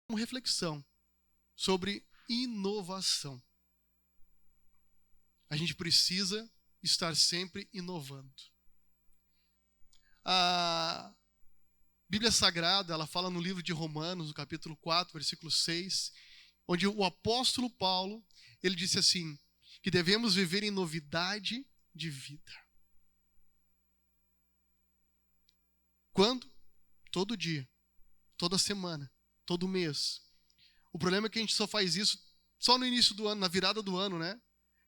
Uma reflexão sobre inovação. A gente precisa estar sempre inovando. A Bíblia Sagrada, ela fala no livro de Romanos, no capítulo 4, versículo 6, onde o apóstolo Paulo, ele disse assim, que devemos viver em novidade de vida. Quando? Todo dia, toda semana, todo mês. O problema é que a gente só faz isso só no início do ano, na virada do ano, né?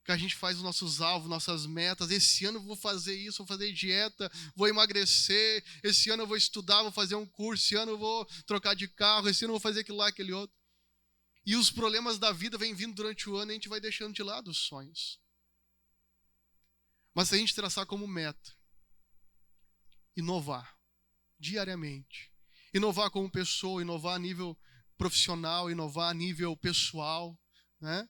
Que a gente faz os nossos alvos, nossas metas. Esse ano eu vou fazer isso, vou fazer dieta, vou emagrecer. Esse ano eu vou estudar, vou fazer um curso. Esse ano eu vou trocar de carro. Esse ano eu vou fazer aquilo lá, aquele outro. E os problemas da vida vêm vindo durante o ano e a gente vai deixando de lado os sonhos. Mas se a gente traçar como meta, inovar diariamente. Inovar como pessoa, inovar a nível profissional, inovar a nível pessoal, né?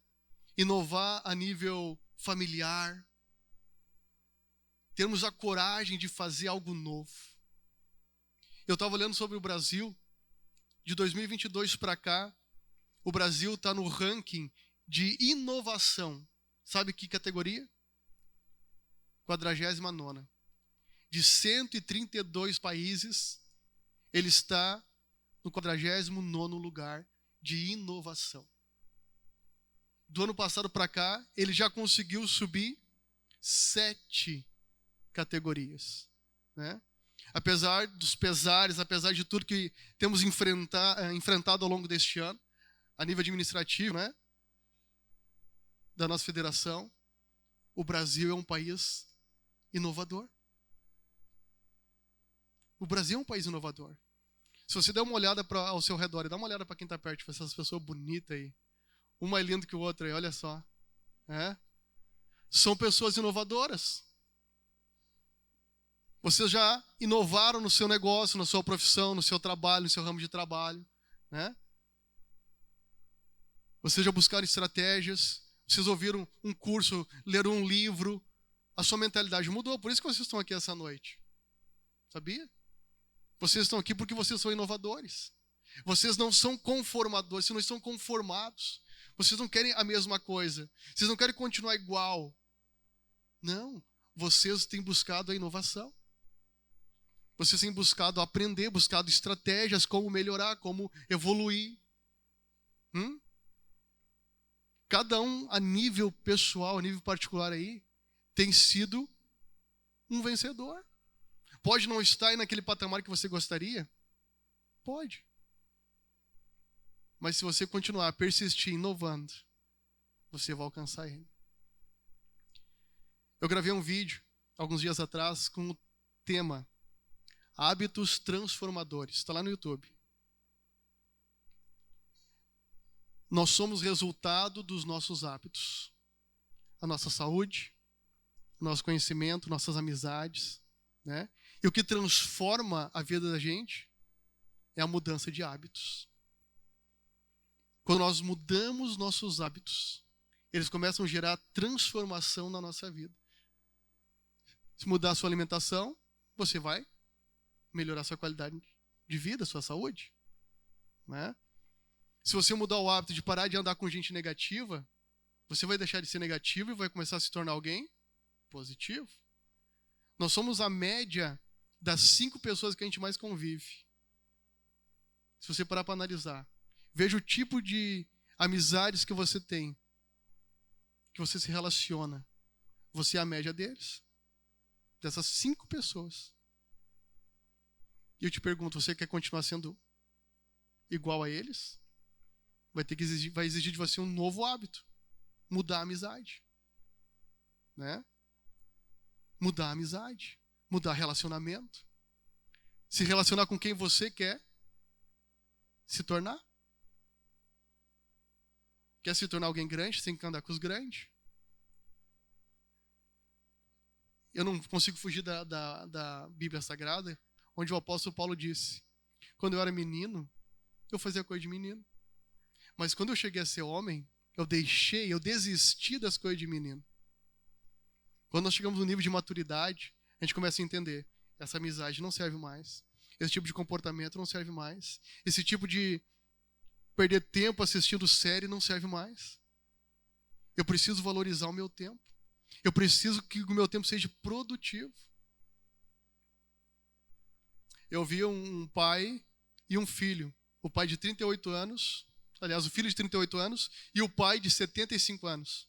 Inovar a nível familiar. Termos a coragem de fazer algo novo. Eu estava olhando sobre o Brasil, de 2022 para cá, o Brasil está no ranking de inovação. Sabe que categoria? 49ª. De 132 países, ele está no 49º lugar de inovação. Do ano passado para cá, ele já conseguiu subir 7 categorias, né? Apesar dos pesares, apesar de tudo que temos enfrentado ao longo deste ano, a nível administrativo, né, da nossa federação, o Brasil é um país inovador. O Brasil é um país inovador. Se você der uma olhada ao seu redor e dá uma olhada para quem está perto, essas pessoas bonitas aí, um mais lindo que o outro aí, olha só. São pessoas inovadoras. Vocês já inovaram no seu negócio, na sua profissão, no seu trabalho, no seu ramo de trabalho, né? Vocês já buscaram estratégias, vocês ouviram um curso, leram um livro, a sua mentalidade mudou, por isso que vocês estão aqui essa noite. Sabia? Vocês estão aqui porque vocês são inovadores. Vocês não são conformadores, vocês não estão conformados. Vocês não querem a mesma coisa. Vocês não querem continuar igual. Não. Vocês têm buscado a inovação. Vocês têm buscado aprender, buscado estratégias, como melhorar, como evoluir. Cada um, a nível pessoal, a nível particular aí, tem sido um vencedor. Pode não estar aí naquele patamar que você gostaria? Pode. Mas se você continuar a persistir inovando, você vai alcançar ele. Eu gravei um vídeo, alguns dias atrás, com o tema Hábitos Transformadores. Está lá no YouTube. Nós somos resultado dos nossos hábitos. A nossa saúde, o nosso conhecimento, nossas amizades, né? E o que transforma a vida da gente é a mudança de hábitos. Quando nós mudamos nossos hábitos, eles começam a gerar transformação na nossa vida. Se mudar a sua alimentação, você vai melhorar a sua qualidade de vida, a sua saúde, né? Se você mudar o hábito de parar de andar com gente negativa, você vai deixar de ser negativo e vai começar a se tornar alguém positivo. Nós somos a média das 5 pessoas que a gente mais convive. Se você parar para analisar, veja o tipo de amizades que você tem, que você se relaciona. Você é a média deles. Dessas 5 pessoas. E eu te pergunto, você quer continuar sendo igual a eles? Vai exigir de você um novo hábito. Mudar a amizade. Né? Mudar a amizade. Mudar relacionamento. Se relacionar com quem você quer se tornar. Quer se tornar alguém grande? Você tem que andar com os grandes. Eu não consigo fugir da Bíblia Sagrada, onde o apóstolo Paulo disse: quando eu era menino, eu fazia coisa de menino. Mas quando eu cheguei a ser homem, eu desisti das coisas de menino. Quando nós chegamos no nível de maturidade, a gente começa a entender: essa amizade não serve mais. Esse tipo de comportamento não serve mais. Esse tipo de perder tempo assistindo série não serve mais. Eu preciso valorizar o meu tempo. Eu preciso que o meu tempo seja produtivo. Eu vi um pai e um filho. O pai de 38 anos, aliás, o filho de 38 anos e o pai de 75 anos.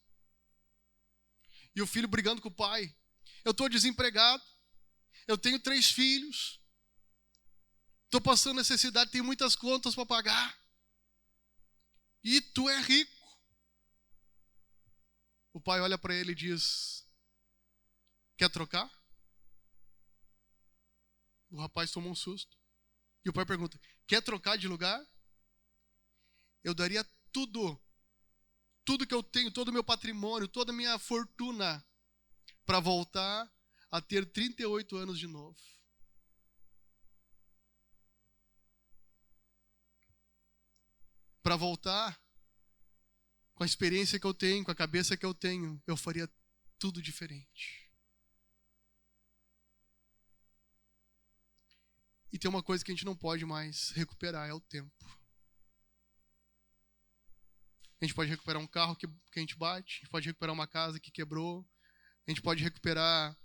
E o filho brigando com o pai. Eu estou desempregado, eu tenho 3 filhos, estou passando necessidade, tenho muitas contas para pagar. E tu é rico. O pai olha para ele e diz: quer trocar? O rapaz tomou um susto. E o pai pergunta: quer trocar de lugar? Eu daria tudo que eu tenho, todo o meu patrimônio, toda a minha fortuna, para voltar a ter 38 anos de novo. Para voltar com a experiência que eu tenho, com a cabeça que eu tenho, eu faria tudo diferente. E tem uma coisa que a gente não pode mais recuperar, é o tempo. A gente pode recuperar um carro que a gente bate, a gente pode recuperar uma casa que quebrou, a gente pode recuperar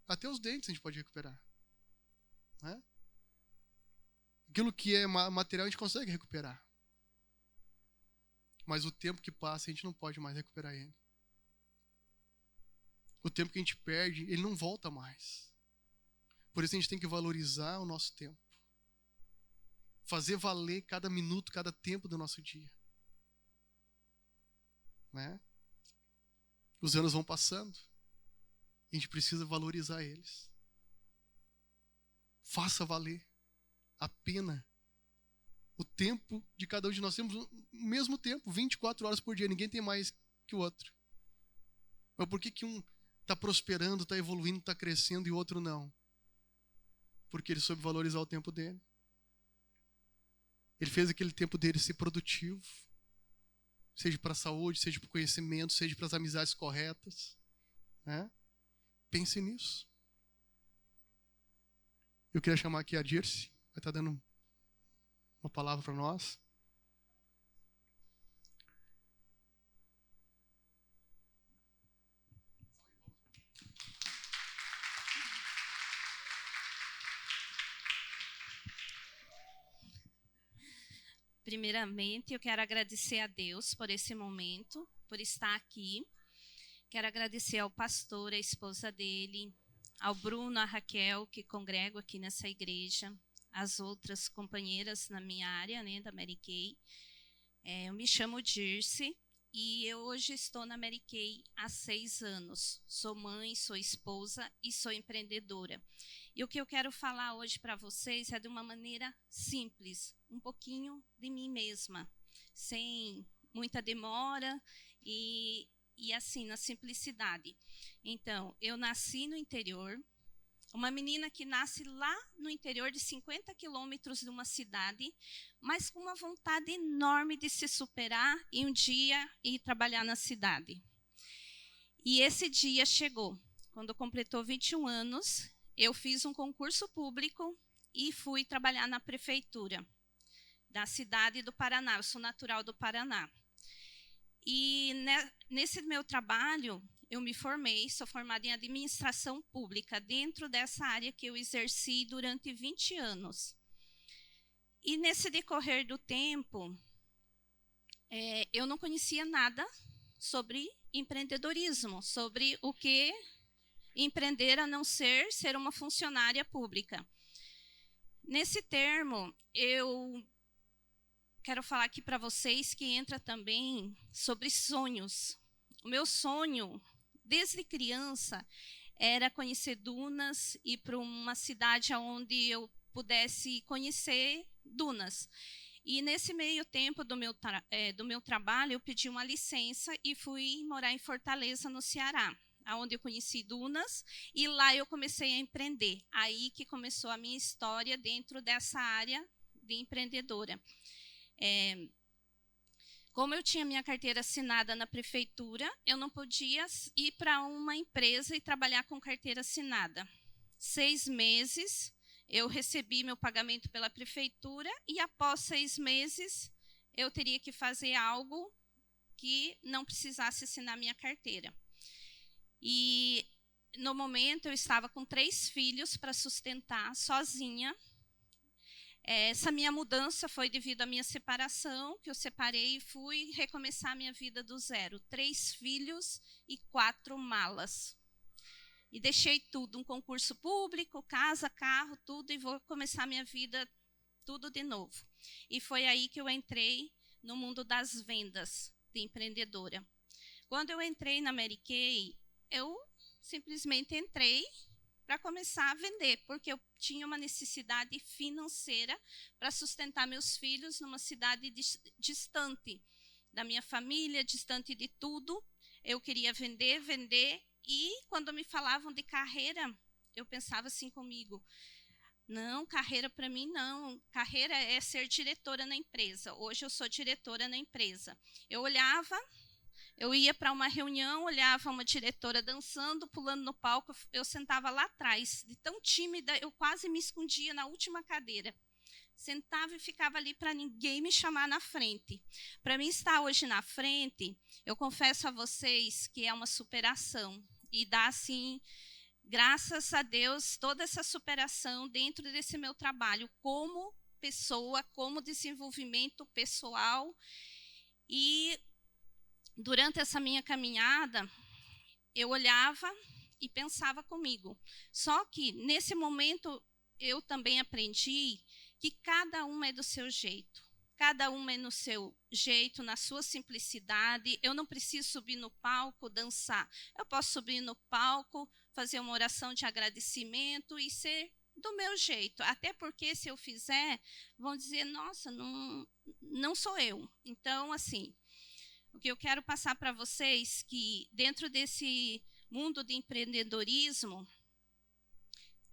até os dentes a gente pode recuperar. Né? Aquilo que é material a gente consegue recuperar. Mas o tempo que passa a gente não pode mais recuperar ele. O tempo que a gente perde, ele não volta mais. Por isso a gente tem que valorizar o nosso tempo. Fazer valer cada minuto, cada tempo do nosso dia. Né? Os anos vão passando. A gente precisa valorizar eles. Faça valer a pena o tempo de cada um de nós. Temos o mesmo tempo, 24 horas por dia. Ninguém tem mais que o outro. Mas por que um está prosperando, está evoluindo, está crescendo e o outro não? Porque ele soube valorizar o tempo dele. Ele fez aquele tempo dele ser produtivo. Seja para a saúde, seja para o conhecimento, seja para as amizades corretas. Né? Pense nisso. Eu queria chamar aqui a Dirce. Vai estar dando uma palavra para nós. Primeiramente, eu quero agradecer a Deus por esse momento, por estar aqui. Quero agradecer ao pastor, a esposa dele, ao Bruno, a Raquel, que congregam aqui nessa igreja, as outras companheiras na minha área, né, da Mary Kay. Eu me chamo Dirce e eu hoje estou na Mary Kay há 6 anos. Sou mãe, sou esposa e sou empreendedora. E o que eu quero falar hoje para vocês é de uma maneira simples, um pouquinho de mim mesma, sem muita demora e assim, na simplicidade. Então, eu nasci no interior, uma menina que nasce lá no interior de 50 quilômetros de uma cidade, mas com uma vontade enorme de se superar e um dia ir trabalhar na cidade. E esse dia chegou. Quando completou 21 anos, eu fiz um concurso público e fui trabalhar na prefeitura da cidade do Paraná. Eu sou natural do Paraná. E nesse meu trabalho, eu me formei, sou formada em administração pública, dentro dessa área que eu exerci durante 20 anos. E nesse decorrer do tempo, eu não conhecia nada sobre empreendedorismo, sobre o que empreender a não ser uma funcionária pública. Nesse termo, eu quero falar aqui para vocês que entra também sobre sonhos. O meu sonho, desde criança, era conhecer dunas e ir para uma cidade onde eu pudesse conhecer dunas. E nesse meio tempo do meu trabalho, eu pedi uma licença e fui morar em Fortaleza, no Ceará, onde eu conheci dunas e lá eu comecei a empreender. Aí que começou a minha história dentro dessa área de empreendedora. Como eu tinha minha carteira assinada na prefeitura, eu não podia ir para uma empresa e trabalhar com carteira assinada. 6 meses eu recebi meu pagamento pela prefeitura e após 6 meses eu teria que fazer algo que não precisasse assinar minha carteira. E no momento eu estava com 3 filhos para sustentar sozinha. Essa minha mudança foi devido à minha separação, que eu separei e fui recomeçar a minha vida do zero. 3 filhos e 4 malas. E deixei tudo, um concurso público, casa, carro, tudo, e vou começar a minha vida tudo de novo. E foi aí que eu entrei no mundo das vendas de empreendedora. Quando eu entrei na Mary Kay, eu simplesmente entrei para começar a vender, porque eu tinha uma necessidade financeira para sustentar meus filhos numa cidade distante da minha família, distante de tudo. Eu queria vender, e quando me falavam de carreira, eu pensava assim comigo, não, carreira para mim não, carreira é ser diretora na empresa. Hoje eu sou diretora na empresa. Eu ia para uma reunião, olhava uma diretora dançando, pulando no palco, eu sentava lá atrás, de tão tímida, eu quase me escondia na última cadeira. Sentava e ficava ali para ninguém me chamar na frente. Para mim estar hoje na frente, eu confesso a vocês que é uma superação. E dá, assim, graças a Deus, toda essa superação dentro desse meu trabalho, como pessoa, como desenvolvimento pessoal. E durante essa minha caminhada, eu olhava e pensava comigo. Só que, nesse momento, eu também aprendi que cada um é do seu jeito. Cada um é no seu jeito, na sua simplicidade. Eu não preciso subir no palco, dançar. Eu posso subir no palco, fazer uma oração de agradecimento e ser do meu jeito. Até porque, se eu fizer, vão dizer, nossa, não sou eu. Então, assim, o que eu quero passar para vocês é que dentro desse mundo de empreendedorismo,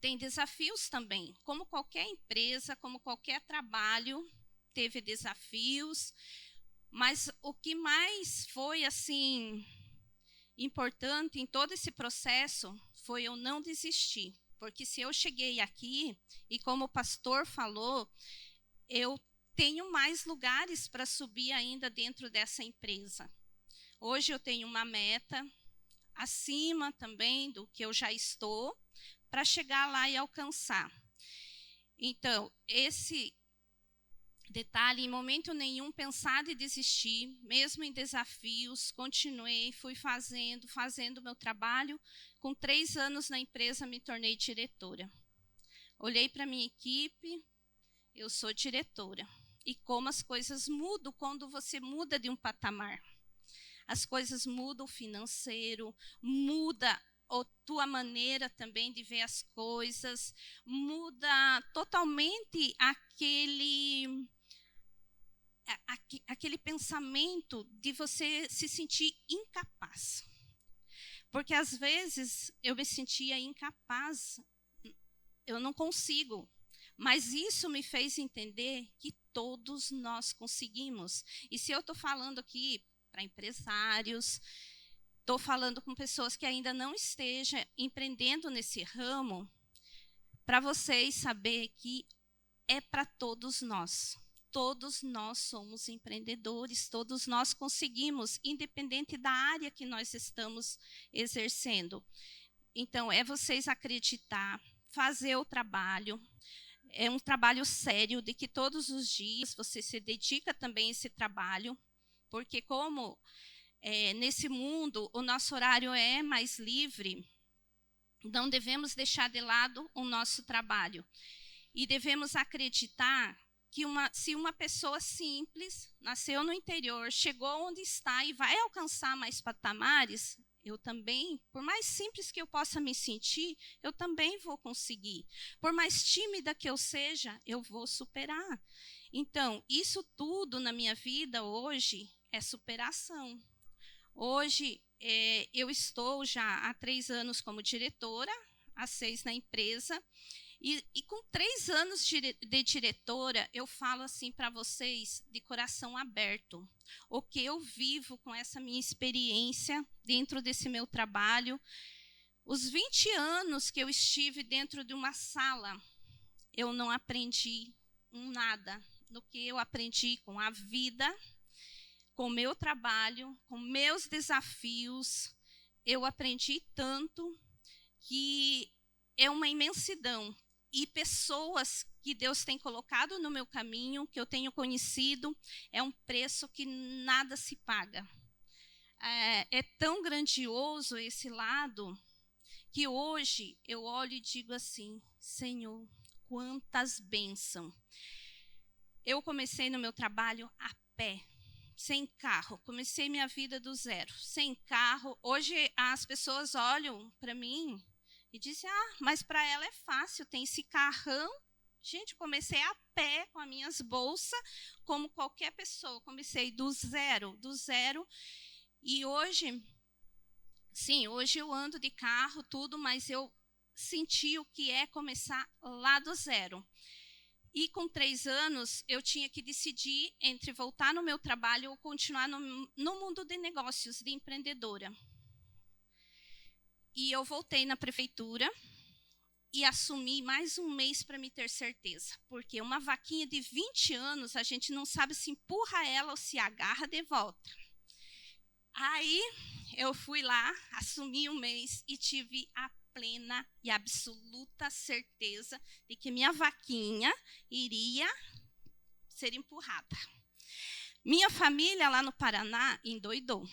tem desafios também. Como qualquer empresa, como qualquer trabalho, teve desafios, mas o que mais foi assim importante em todo esse processo foi eu não desistir, porque se eu cheguei aqui e como o pastor falou, eu tenho mais lugares para subir ainda dentro dessa empresa. Hoje eu tenho uma meta acima também do que eu já estou para chegar lá e alcançar. Então, esse detalhe, em momento nenhum pensar em desistir, mesmo em desafios, continuei, fui fazendo o meu trabalho. Com 3 anos na empresa, me tornei diretora. Olhei para a minha equipe, eu sou diretora. E como as coisas mudam quando você muda de um patamar. As coisas mudam o financeiro, muda a tua maneira também de ver as coisas, muda totalmente aquele pensamento de você se sentir incapaz. Porque às vezes eu me sentia incapaz, eu não consigo. Mas isso me fez entender que todos nós conseguimos. E se eu estou falando aqui para empresários, estou falando com pessoas que ainda não estejam empreendendo nesse ramo, para vocês saberem que é para todos nós. Todos nós somos empreendedores, todos nós conseguimos, independente da área que nós estamos exercendo. Então, é vocês acreditar, fazer o trabalho. É um trabalho sério, de que todos os dias você se dedica também a esse trabalho, porque como nesse mundo o nosso horário é mais livre, não devemos deixar de lado o nosso trabalho. E devemos acreditar que se uma pessoa simples, nasceu no interior, chegou onde está e vai alcançar mais patamares, eu também, por mais simples que eu possa me sentir, eu também vou conseguir. Por mais tímida que eu seja, eu vou superar. Então, isso tudo na minha vida hoje é superação. Hoje, eu estou já há 3 anos como diretora, há 6 na empresa. E com 3 anos de diretora, eu falo assim para vocês de coração aberto. O que eu vivo com essa minha experiência dentro desse meu trabalho. Os 20 anos que eu estive dentro de uma sala, eu não aprendi nada. No que eu aprendi com a vida, com o meu trabalho, com meus desafios, eu aprendi tanto que é uma imensidão. E pessoas que Deus tem colocado no meu caminho, que eu tenho conhecido, é um preço que nada se paga. É tão grandioso esse lado, que hoje eu olho e digo assim, Senhor, quantas bênçãos. Eu comecei no meu trabalho a pé, sem carro. Comecei minha vida do zero, sem carro. Hoje as pessoas olham para mim e dizem, mas para ela é fácil, tem esse carrão. Gente, comecei a pé com as minhas bolsas, como qualquer pessoa. Comecei do zero. E hoje, sim, hoje eu ando de carro, tudo, mas eu senti o que é começar lá do zero. E com 3 anos, eu tinha que decidir entre voltar no meu trabalho ou continuar no mundo de negócios, de empreendedora. E eu voltei na prefeitura e assumi mais um mês para me ter certeza. Porque uma vaquinha de 20 anos, a gente não sabe se empurra ela ou se agarra de volta. Aí, eu fui lá, assumi um mês e tive a plena e absoluta certeza de que minha vaquinha iria ser empurrada. Minha família lá no Paraná endoidou.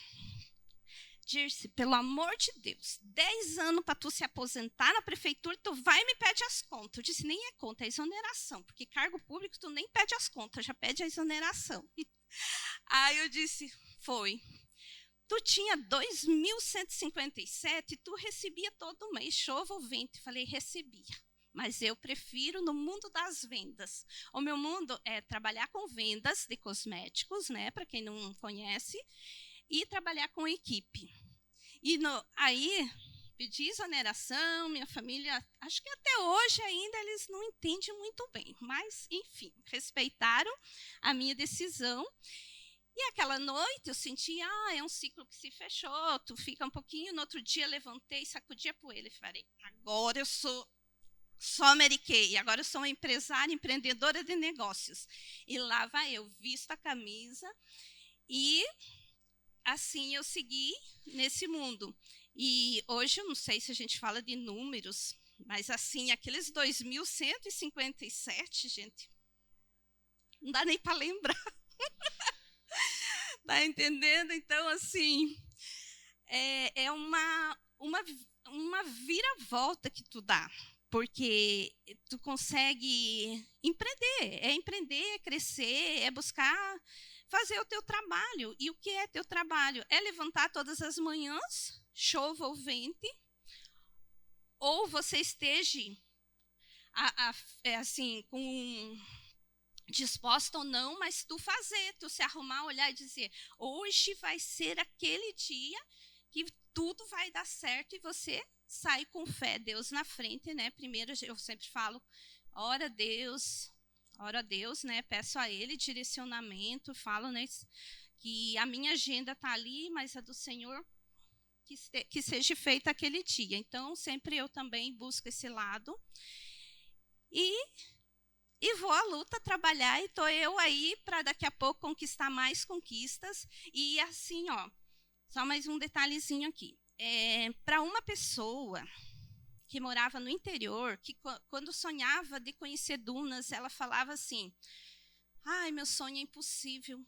Dirce, pelo amor de Deus, 10 anos para tu se aposentar na prefeitura, tu vai e me pede as contas. Eu disse, nem é conta, é exoneração, porque cargo público tu nem pede as contas, já pede a exoneração. Aí eu disse, foi. Tu tinha 2.157 e tu recebia todo mês, chova ou vento. Falei, recebia. Mas eu prefiro no mundo das vendas. O meu mundo é trabalhar com vendas de cosméticos, né, para quem não conhece, e trabalhar com equipe. E aí, pedi exoneração, minha família, acho que até hoje ainda eles não entendem muito bem. Mas, enfim, respeitaram a minha decisão. E aquela noite eu senti, é um ciclo que se fechou, tu fica um pouquinho, no outro dia levantei, sacudi a poeira e falei, agora eu sou só Mary Kay, agora eu sou uma empresária, empreendedora de negócios. E lá vai eu, visto a camisa e assim eu segui nesse mundo. E hoje eu não sei se a gente fala de números, mas assim, aqueles 2.157, gente, não dá nem para lembrar. Tá entendendo? Então, assim, é uma viravolta que tu dá, porque tu consegue empreender, é crescer, é buscar fazer o teu trabalho. E o que é teu trabalho? É levantar todas as manhãs, chova ou vente, ou você esteja assim, disposta ou não, mas tu fazer, tu se arrumar, olhar e dizer, hoje vai ser aquele dia que tudo vai dar certo e você sai com fé, Deus na frente, né? Primeiro eu sempre falo, ora a Deus, né? Peço a Ele direcionamento, falo, né? Que a minha agenda está ali, mas a do Senhor que seja feita aquele dia. Então, sempre eu também busco esse lado e vou à luta trabalhar, e estou eu aí para daqui a pouco conquistar mais conquistas. E assim, só mais um detalhezinho aqui. Para uma pessoa que morava no interior, que quando sonhava de conhecer dunas, ela falava assim, meu sonho é impossível.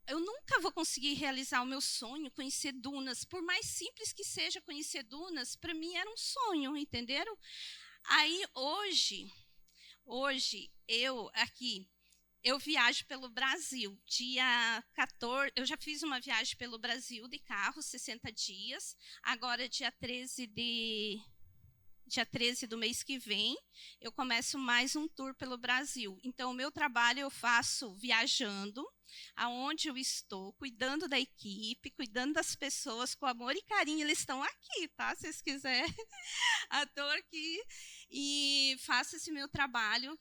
Eu nunca vou conseguir realizar o meu sonho, conhecer dunas. Por mais simples que seja conhecer dunas, para mim era um sonho, entenderam? Aí hoje eu viajo pelo Brasil. Dia 14, eu já fiz uma viagem pelo Brasil de carro, 60 dias. Agora, dia 13 do mês que vem, eu começo mais um tour pelo Brasil. Então, o meu trabalho eu faço viajando, aonde eu estou, cuidando da equipe, cuidando das pessoas com amor e carinho. Eles estão aqui, tá? Se vocês quiserem, estou aqui e faço esse meu trabalho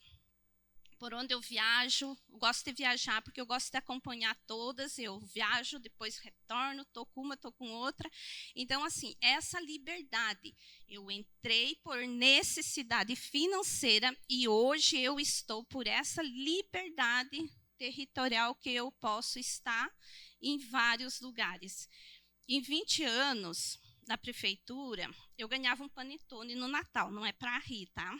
por onde eu viajo, eu gosto de viajar porque eu gosto de acompanhar todas, eu viajo, depois retorno, estou com uma, estou com outra. Então, assim, essa liberdade, eu entrei por necessidade financeira e hoje eu estou por essa liberdade territorial que eu posso estar em vários lugares. Em 20 anos, na prefeitura, eu ganhava um panetone no Natal, não é para rir, tá?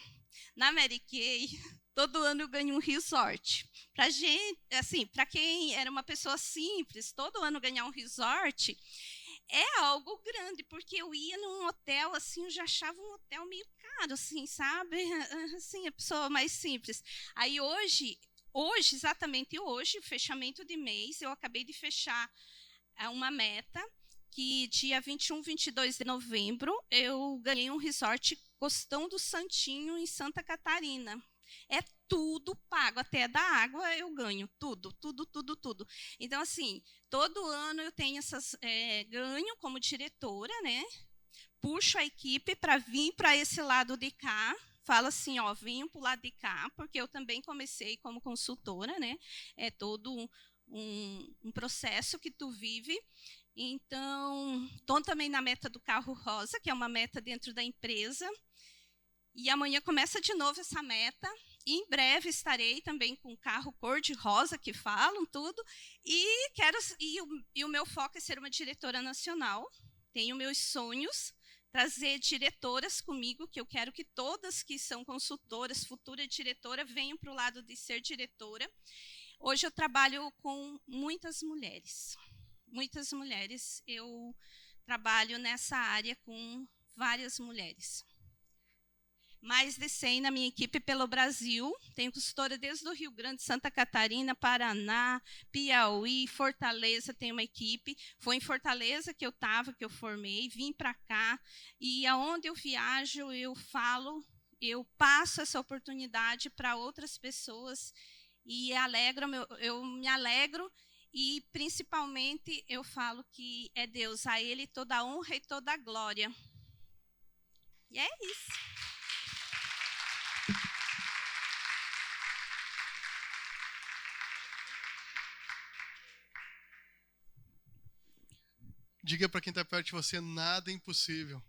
Na Mary Kay, todo ano eu ganho um resort. Para gente, assim, para quem era uma pessoa simples, todo ano ganhar um resort é algo grande, porque eu ia num hotel, assim, eu já achava um hotel meio caro, assim, sabe? Assim, a pessoa mais simples. Aí hoje, exatamente hoje, fechamento de mês, eu acabei de fechar uma meta que dia 21, 22 de novembro, eu ganhei um resort Costão do Santinho, em Santa Catarina. É tudo pago, até da água eu ganho, tudo, tudo, tudo, tudo. Então, assim, todo ano eu tenho essas, ganho como diretora, né? Puxo a equipe para vir para esse lado de cá, fala assim, ó, venham para o lado de cá, porque eu também comecei como consultora, né? É todo um processo que tu vive. Então, estou também na meta do carro rosa, que é uma meta dentro da empresa. E amanhã começa de novo essa meta. E em breve estarei também com o carro cor-de-rosa, que falam tudo. E o meu foco é ser uma diretora nacional. Tenho meus sonhos, trazer diretoras comigo, que eu quero que todas que são consultoras, futura diretora, venham para o lado de ser diretora. Hoje eu trabalho com muitas mulheres. Muitas mulheres. Eu trabalho nessa área com várias mulheres. Mais de 100 na minha equipe pelo Brasil. Tenho consultora desde o Rio Grande, Santa Catarina, Paraná, Piauí, Fortaleza, tenho uma equipe. Foi em Fortaleza que eu estava, que eu formei, vim para cá. E aonde eu viajo, eu falo, eu passo essa oportunidade para outras pessoas e eu me alegro e, principalmente, eu falo que é Deus, a Ele toda a honra e toda a glória. E é isso. Diga para quem está perto de você, nada é impossível.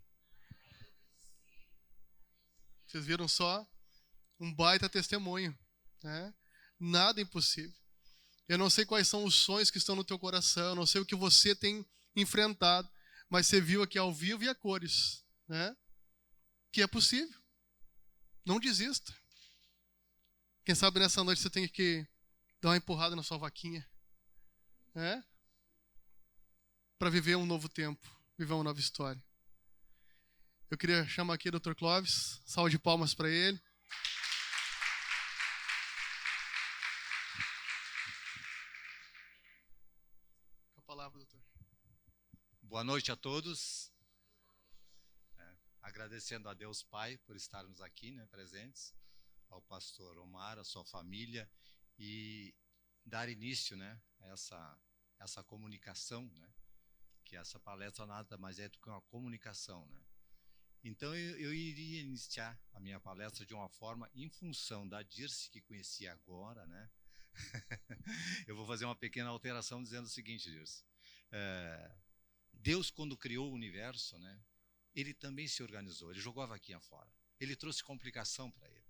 Vocês viram só? Um baita testemunho, né? Nada é impossível. Eu não sei quais são os sonhos que estão no teu coração, eu não sei o que você tem enfrentado, mas você viu aqui ao vivo e a cores, né? Que é possível. Não desista. Quem sabe nessa noite você tem que dar uma empurrada na sua vaquinha, né? Para viver um novo tempo, viver uma nova história. Eu queria chamar aqui o Dr. Clóvis, salve de palmas para ele. A palavra, doutor. Boa noite a todos. Agradecendo a Deus Pai por estarmos aqui, né, presentes, ao pastor Omar, a sua família, e dar início, né, a essa comunicação, né, que essa palestra nada mais é do que uma comunicação, né. Então eu iria iniciar a minha palestra de uma forma em função da Dirce que conheci agora, né. Eu vou fazer uma pequena alteração dizendo o seguinte, Dirce. Deus, quando criou o universo, né, ele também se organizou, ele jogou a vaquinha fora. Ele trouxe complicação para ele,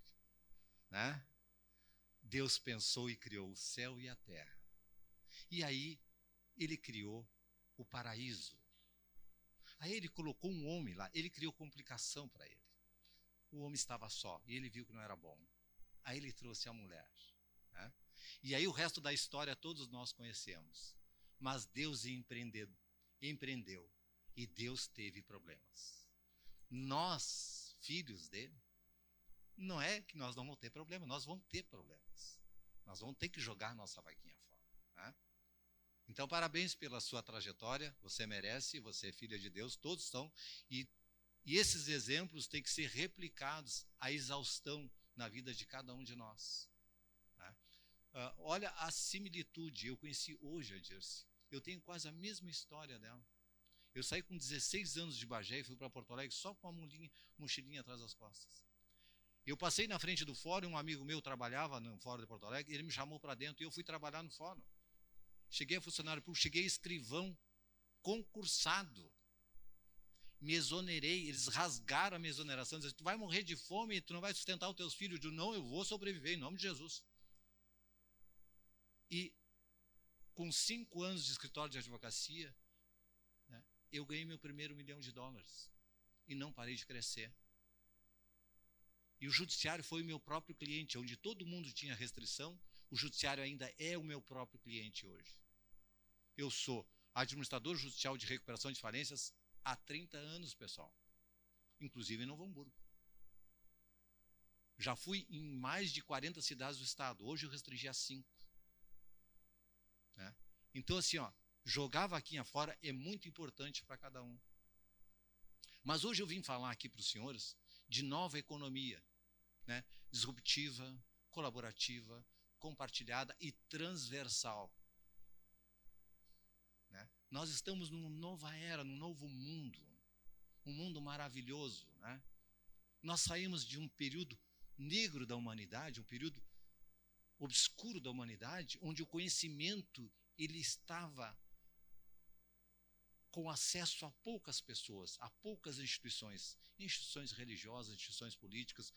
né? Deus pensou e criou o céu e a terra. E aí, ele criou o paraíso. Aí ele colocou um homem lá, ele criou complicação para ele. O homem estava só e ele viu que não era bom. Aí ele trouxe a mulher, né? E aí o resto da história todos nós conhecemos. Mas Deus empreendeu e Deus teve problemas. Nós, filhos dele, não é que nós não vamos ter problema, nós vamos ter problemas. Nós vamos ter que jogar nossa vaquinha fora, né? Então, parabéns pela sua trajetória, você merece, você é filha de Deus, todos são, e esses exemplos têm que ser replicados à exaustão na vida de cada um de nós, né? Olha a similitude, eu conheci hoje a Dirce, eu tenho quase a mesma história dela. Eu saí com 16 anos de Bagé e fui para Porto Alegre só com uma mochilinha atrás das costas. Eu passei na frente do fórum, um amigo meu trabalhava no fórum de Porto Alegre, ele me chamou para dentro e eu fui trabalhar no fórum. Cheguei a funcionário público, cheguei a escrivão concursado. Me exonerei, eles rasgaram a minha exoneração, dizendo, tu vai morrer de fome, tu não vai sustentar os teus filhos. Eu digo, não, eu vou sobreviver, em nome de Jesus. E com 5 anos de escritório de advocacia, né, eu ganhei meu primeiro $1 milhão. E não parei de crescer. E o judiciário foi o meu próprio cliente, onde todo mundo tinha restrição, o judiciário ainda é o meu próprio cliente hoje. Eu sou administrador judicial de recuperação de falências há 30 anos, pessoal. Inclusive em Novo Hamburgo. Já fui em mais de 40 cidades do estado. Hoje eu restringi a 5. Né? Então, assim, ó, jogar vaquinha fora é muito importante para cada um. Mas hoje eu vim falar aqui para os senhores de nova economia, né? Disruptiva, colaborativa, compartilhada e transversal. Né? Nós estamos numa nova era, num novo mundo, um mundo maravilhoso. Né? Nós saímos de um período negro da humanidade, um período obscuro da humanidade, onde o conhecimento ele estava com acesso a poucas pessoas, a poucas instituições religiosas, instituições políticas,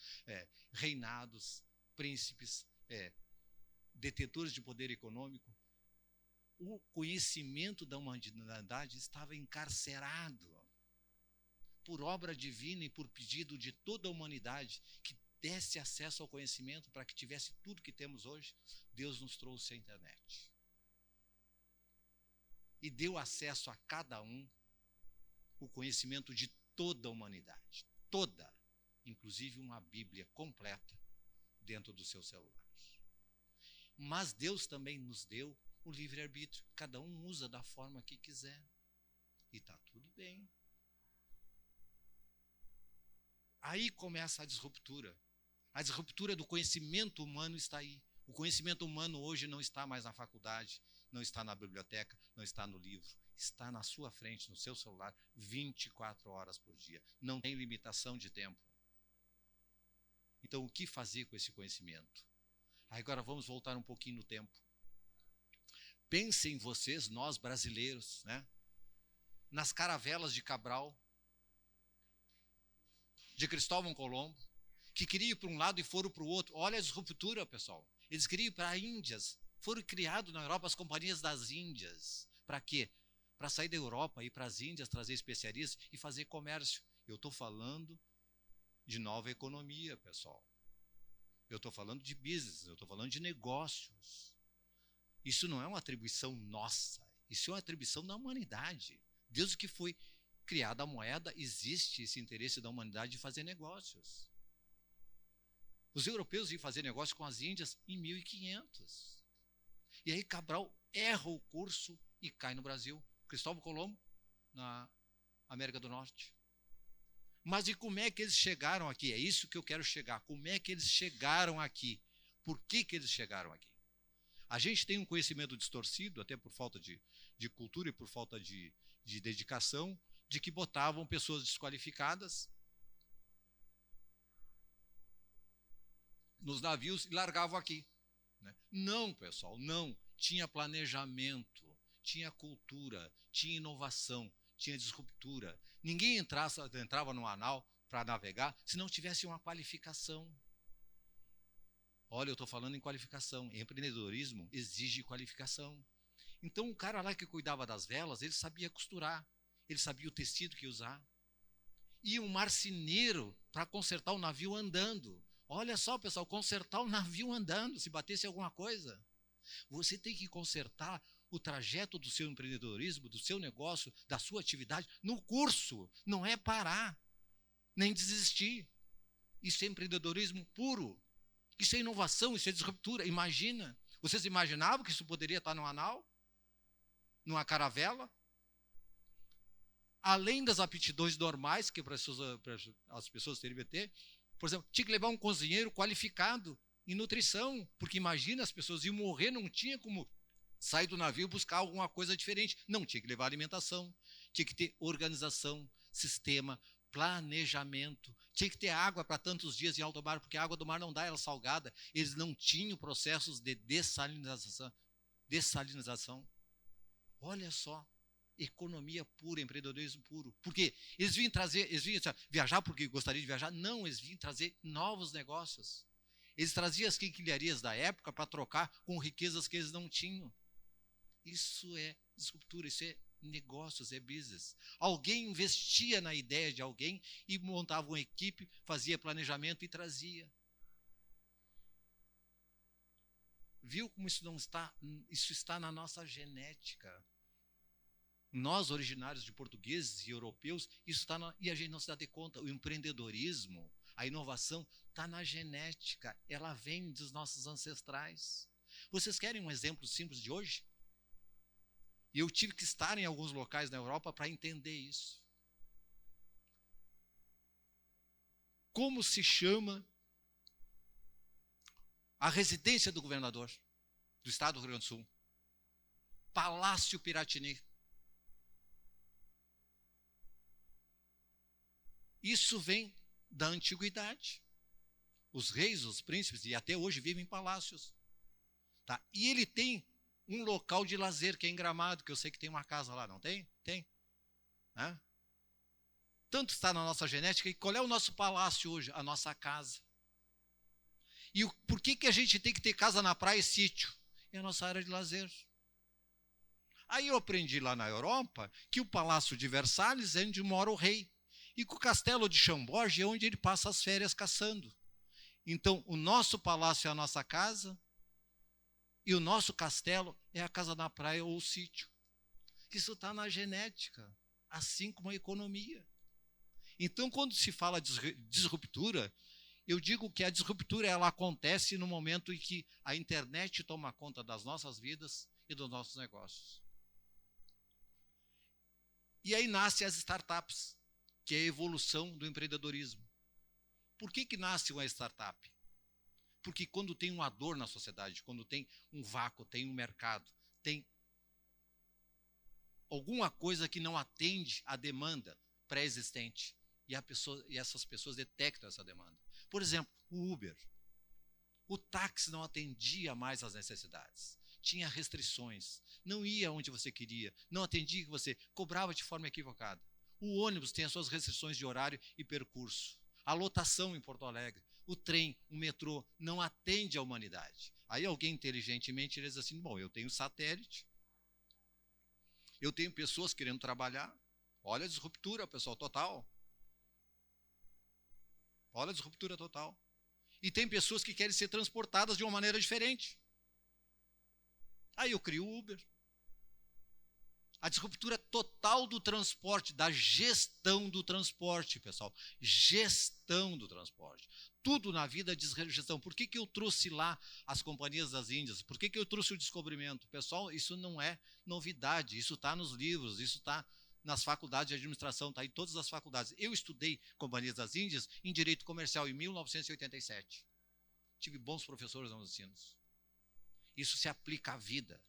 reinados, príncipes, detentores de poder econômico. O conhecimento da humanidade estava encarcerado por obra divina e por pedido de toda a humanidade que desse acesso ao conhecimento para que tivesse tudo que temos hoje. Deus nos trouxe a internet. E deu acesso a cada um o conhecimento de toda a humanidade. Toda. Inclusive uma Bíblia completa dentro dos seus celulares. Mas Deus também nos deu o livre-arbítrio. Cada um usa da forma que quiser. E está tudo bem. Aí começa a disruptura. A disruptura do conhecimento humano está aí. O conhecimento humano hoje não está mais na faculdade, não está na biblioteca, não está no livro. Está na sua frente, no seu celular, 24 horas por dia. Não tem limitação de tempo. Então, o que fazer com esse conhecimento? Agora vamos voltar um pouquinho no tempo. Pensem vocês, nós brasileiros, né? Nas caravelas de Cabral, de Cristóvão Colombo, que queriam ir para um lado e foram para o outro. Olha a disruptura, pessoal. Eles queriam ir para as Índias. Foram criadas na Europa as companhias das Índias. Para quê? Para sair da Europa, ir para as Índias, trazer especiarias e fazer comércio. Eu estou falando de nova economia, pessoal. Eu estou falando de business, eu estou falando de negócios. Isso não é uma atribuição nossa, isso é uma atribuição da humanidade. Desde que foi criada a moeda, existe esse interesse da humanidade de fazer negócios. Os europeus iam fazer negócio com as Índias em 1500. E aí Cabral erra o curso e cai no Brasil. Cristóvão Colombo, na América do Norte. Mas e como é que eles chegaram aqui? É isso que eu quero chegar. Como é que eles chegaram aqui? Por que eles chegaram aqui? A gente tem um conhecimento distorcido, até por falta de cultura e por falta de dedicação, de que botavam pessoas desqualificadas nos navios e largavam aqui. Né? Não, pessoal, não. Tinha planejamento, tinha cultura, tinha inovação, tinha disruptura. Ninguém entrava no anal para navegar se não tivesse uma qualificação. Olha, eu estou falando em qualificação. Empreendedorismo exige qualificação. Então, o cara lá que cuidava das velas, ele sabia costurar, ele sabia o tecido que ia usar. E um marceneiro para consertar o navio andando. Olha só, pessoal, consertar o navio andando, se batesse alguma coisa. Você tem que consertar o trajeto do seu empreendedorismo, do seu negócio, da sua atividade, no curso. Não é parar, nem desistir. Isso é empreendedorismo puro. Isso é inovação, isso é disruptura. Imagina, vocês imaginavam que isso poderia estar no anal? Numa caravela? Além das aptidões normais que para as pessoas teriam que ter, por exemplo, tinha que levar um cozinheiro qualificado em nutrição, porque imagina, as pessoas iam morrer, não tinha como sair do navio e buscar alguma coisa diferente. Não, tinha que levar alimentação, tinha que ter organização, sistema, Planejamento. Tinha que ter água para tantos dias em alto mar, porque a água do mar não dá, ela é salgada. Eles não tinham processos de dessalinização. Olha só, economia pura, empreendedorismo puro. Por quê? Eles vinham viajar porque gostariam de viajar? Não, eles vinham trazer novos negócios. Eles traziam as quinquilharias da época para trocar com riquezas que eles não tinham. Isso é disruptura, isso é negócios, é business. Alguém investia na ideia de alguém e montava uma equipe, fazia planejamento e trazia. Viu como isso não está? Isso está na nossa genética. Nós, originários de portugueses e europeus, isso está e a gente não se dá de conta. O empreendedorismo, a inovação, está na genética. Ela vem dos nossos ancestrais. Vocês querem um exemplo simples de hoje? E eu tive que estar em alguns locais na Europa para entender isso. Como se chama a residência do governador do estado do Rio Grande do Sul? Palácio Piratini. Isso vem da antiguidade. Os reis, os príncipes, e até hoje vivem em palácios. Tá? E ele tem um local de lazer, que é em Gramado, que eu sei que tem uma casa lá, não tem? Tem. Né? Tanto está na nossa genética, e qual é o nosso palácio hoje? A nossa casa. E por que a gente tem que ter casa na praia e sítio? É a nossa área de lazer. Aí eu aprendi lá na Europa que o Palácio de Versalhes é onde mora o rei. E que o Castelo de Chambord é onde ele passa as férias caçando. Então, o nosso palácio é a nossa casa e o nosso castelo é a casa na praia ou o sítio. Isso está na genética, assim como a economia. Então, quando se fala de disruptura, eu digo que a disruptura ela acontece no momento em que a internet toma conta das nossas vidas e dos nossos negócios. E aí nascem as startups, que é a evolução do empreendedorismo. Por que nasce uma startup? Porque quando tem uma dor na sociedade, quando tem um vácuo, tem um mercado, tem alguma coisa que não atende à demanda pré-existente, e essas pessoas detectam essa demanda. Por exemplo, o Uber. O táxi não atendia mais às necessidades. Tinha restrições, não ia onde você queria, não atendia que você cobrava de forma equivocada. O ônibus tem as suas restrições de horário e percurso. A lotação em Porto Alegre, o trem, o metrô, não atende à humanidade. Aí alguém inteligentemente diz assim, bom, eu tenho satélite, eu tenho pessoas querendo trabalhar, olha a disruptura, pessoal, total. Olha a disruptura total. E tem pessoas que querem ser transportadas de uma maneira diferente. Aí eu crio o Uber. A disruptura total do transporte, da gestão do transporte, pessoal. Gestão do transporte. Tudo na vida diz gestão. Por que eu trouxe lá as companhias das Índias? Por que eu trouxe o descobrimento? Pessoal, isso não é novidade. Isso está nos livros, isso está nas faculdades de administração, está em todas as faculdades. Eu estudei companhias das Índias em direito comercial em 1987. Tive bons professores nos ensinos. Isso se aplica à vida.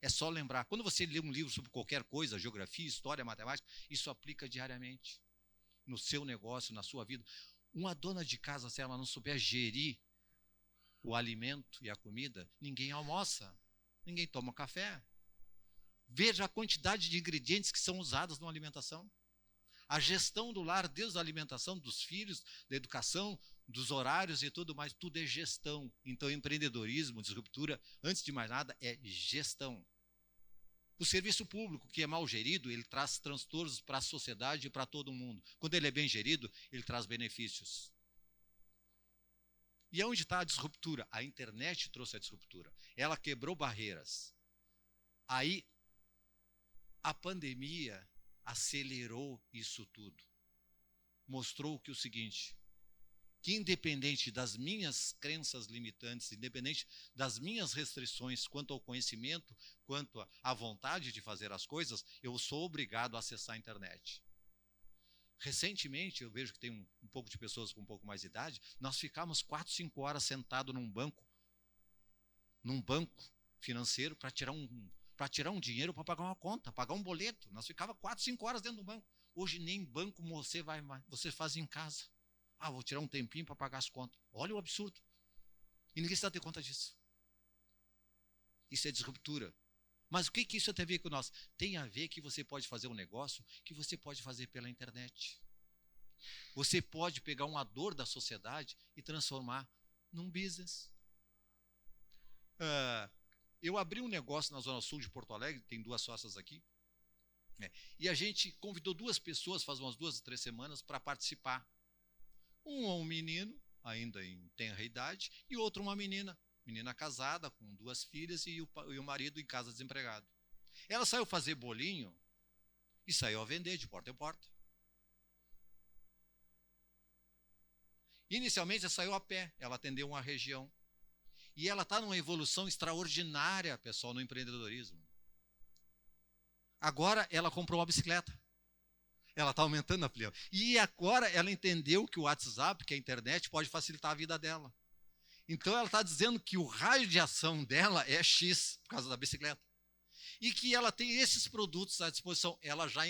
É só lembrar. Quando você lê um livro sobre qualquer coisa, geografia, história, matemática, isso aplica diariamente no seu negócio, na sua vida. Uma dona de casa, se ela não souber gerir o alimento e a comida, ninguém almoça, ninguém toma café. Veja a quantidade de ingredientes que são usados na alimentação. A gestão do lar, desde a alimentação dos filhos, da educação, dos horários e tudo mais, tudo é gestão. Então, empreendedorismo, disruptura, antes de mais nada, é gestão. O serviço público, que é mal gerido, ele traz transtornos para a sociedade e para todo mundo. Quando ele é bem gerido, ele traz benefícios. E onde está a disruptura? A internet trouxe a disruptura. Ela quebrou barreiras. Aí, a pandemia acelerou isso tudo. Mostrou que o seguinte, que independente das minhas crenças limitantes, independente das minhas restrições quanto ao conhecimento, quanto à vontade de fazer as coisas, eu sou obrigado a acessar a internet. Recentemente, eu vejo que tem um pouco de pessoas com um pouco mais de idade, nós ficamos 4, 5 horas sentados num banco financeiro para tirar um dinheiro para pagar uma conta, pagar um boleto. Nós ficávamos 4, 5 horas dentro do banco. Hoje nem banco você vai mais, você faz em casa. Ah, vou tirar um tempinho para pagar as contas. Olha o absurdo. E ninguém se dá conta disso. Isso é disruptura. Mas o que isso tem a ver com nós? Tem a ver que você pode fazer um negócio que você pode fazer pela internet. Você pode pegar uma dor da sociedade e transformar num business. Eu abri um negócio na Zona Sul de Porto Alegre, tem 2 sócias aqui, e a gente convidou 2 pessoas, faz umas 2 ou 3 semanas, para participar. Um menino, ainda em tenra idade, e outro uma menina casada, com 2 filhas e o marido em casa desempregado. Ela saiu fazer bolinho e saiu a vender de porta em porta. Inicialmente ela saiu a pé, ela atendeu uma região. E ela está numa evolução extraordinária, pessoal, no empreendedorismo. Agora ela comprou uma bicicleta. Ela está aumentando a plena. E agora ela entendeu que o WhatsApp, que a internet, pode facilitar a vida dela. Então ela está dizendo que o raio de ação dela é X, por causa da bicicleta. E que ela tem esses produtos à disposição. Ela já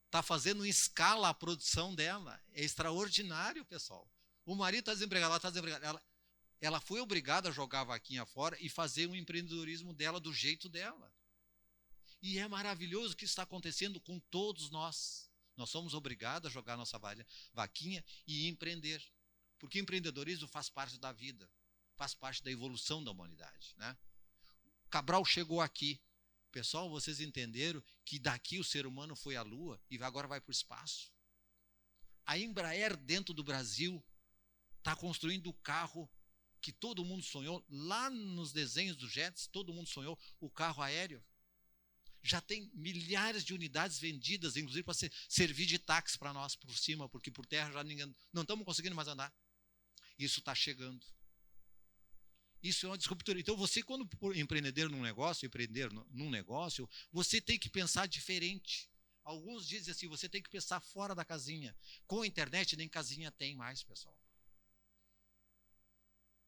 está fazendo em escala a produção dela. É extraordinário, pessoal. O marido está desempregado, ela está desempregada. Ela foi obrigada a jogar a vaquinha fora e fazer um empreendedorismo dela do jeito dela. E é maravilhoso o que está acontecendo com todos nós. Nós somos obrigados a jogar nossa vaquinha e empreender. Porque empreendedorismo faz parte da vida, faz parte da evolução da humanidade, né? Cabral chegou aqui. Pessoal, vocês entenderam que daqui o ser humano foi à Lua e agora vai para o espaço? A Embraer, dentro do Brasil, está construindo o carro que todo mundo sonhou, lá nos desenhos do Jets, todo mundo sonhou, o carro aéreo. Já tem milhares de unidades vendidas, inclusive para servir de táxi para nós por cima, porque por terra já não estamos conseguindo mais andar. Isso está chegando. Isso é uma disruptura. Então você, quando empreender num negócio, você tem que pensar diferente. Alguns dizem assim, você tem que pensar fora da casinha. Com a internet nem casinha tem mais, pessoal.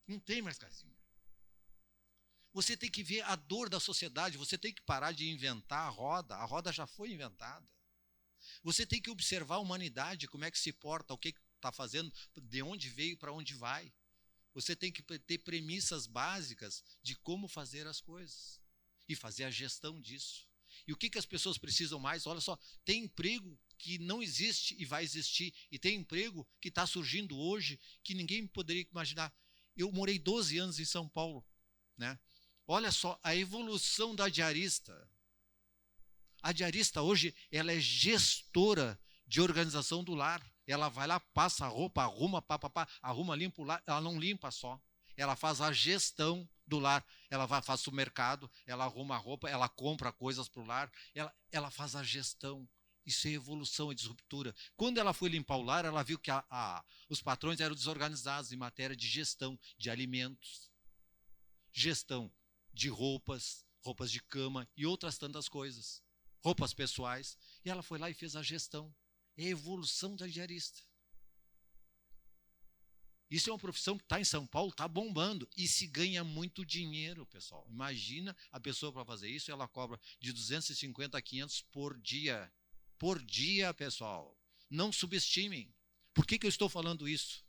Não tem mais casinha. Você tem que ver a dor da sociedade, você tem que parar de inventar a roda já foi inventada. Você tem que observar a humanidade, como é que se porta, o que está fazendo, de onde veio, para onde vai. Você tem que ter premissas básicas de como fazer as coisas e fazer a gestão disso. E o que as pessoas precisam mais? Olha só, tem emprego que não existe e vai existir, e tem emprego que está surgindo hoje que ninguém poderia imaginar. Eu morei 12 anos em São Paulo, né? Olha só a evolução da diarista. A diarista hoje, ela é gestora de organização do lar. Ela vai lá, passa a roupa, arruma, arruma, limpa o lar. Ela não limpa só. Ela faz a gestão do lar. Ela faz o mercado, ela arruma a roupa, ela compra coisas para o lar. Ela faz a gestão. Isso é evolução, é disruptura. Quando ela foi limpar o lar, ela viu que os patrões eram desorganizados em matéria de gestão de alimentos, gestão de roupas de cama e outras tantas coisas, roupas pessoais. E ela foi lá e fez a gestão. É a evolução da diarista. Isso é uma profissão que está em São Paulo, está bombando. E se ganha muito dinheiro, pessoal. Imagina a pessoa para fazer isso, ela cobra de 250 a 500 por dia. Por dia, pessoal. Não subestimem. Por que eu estou falando isso?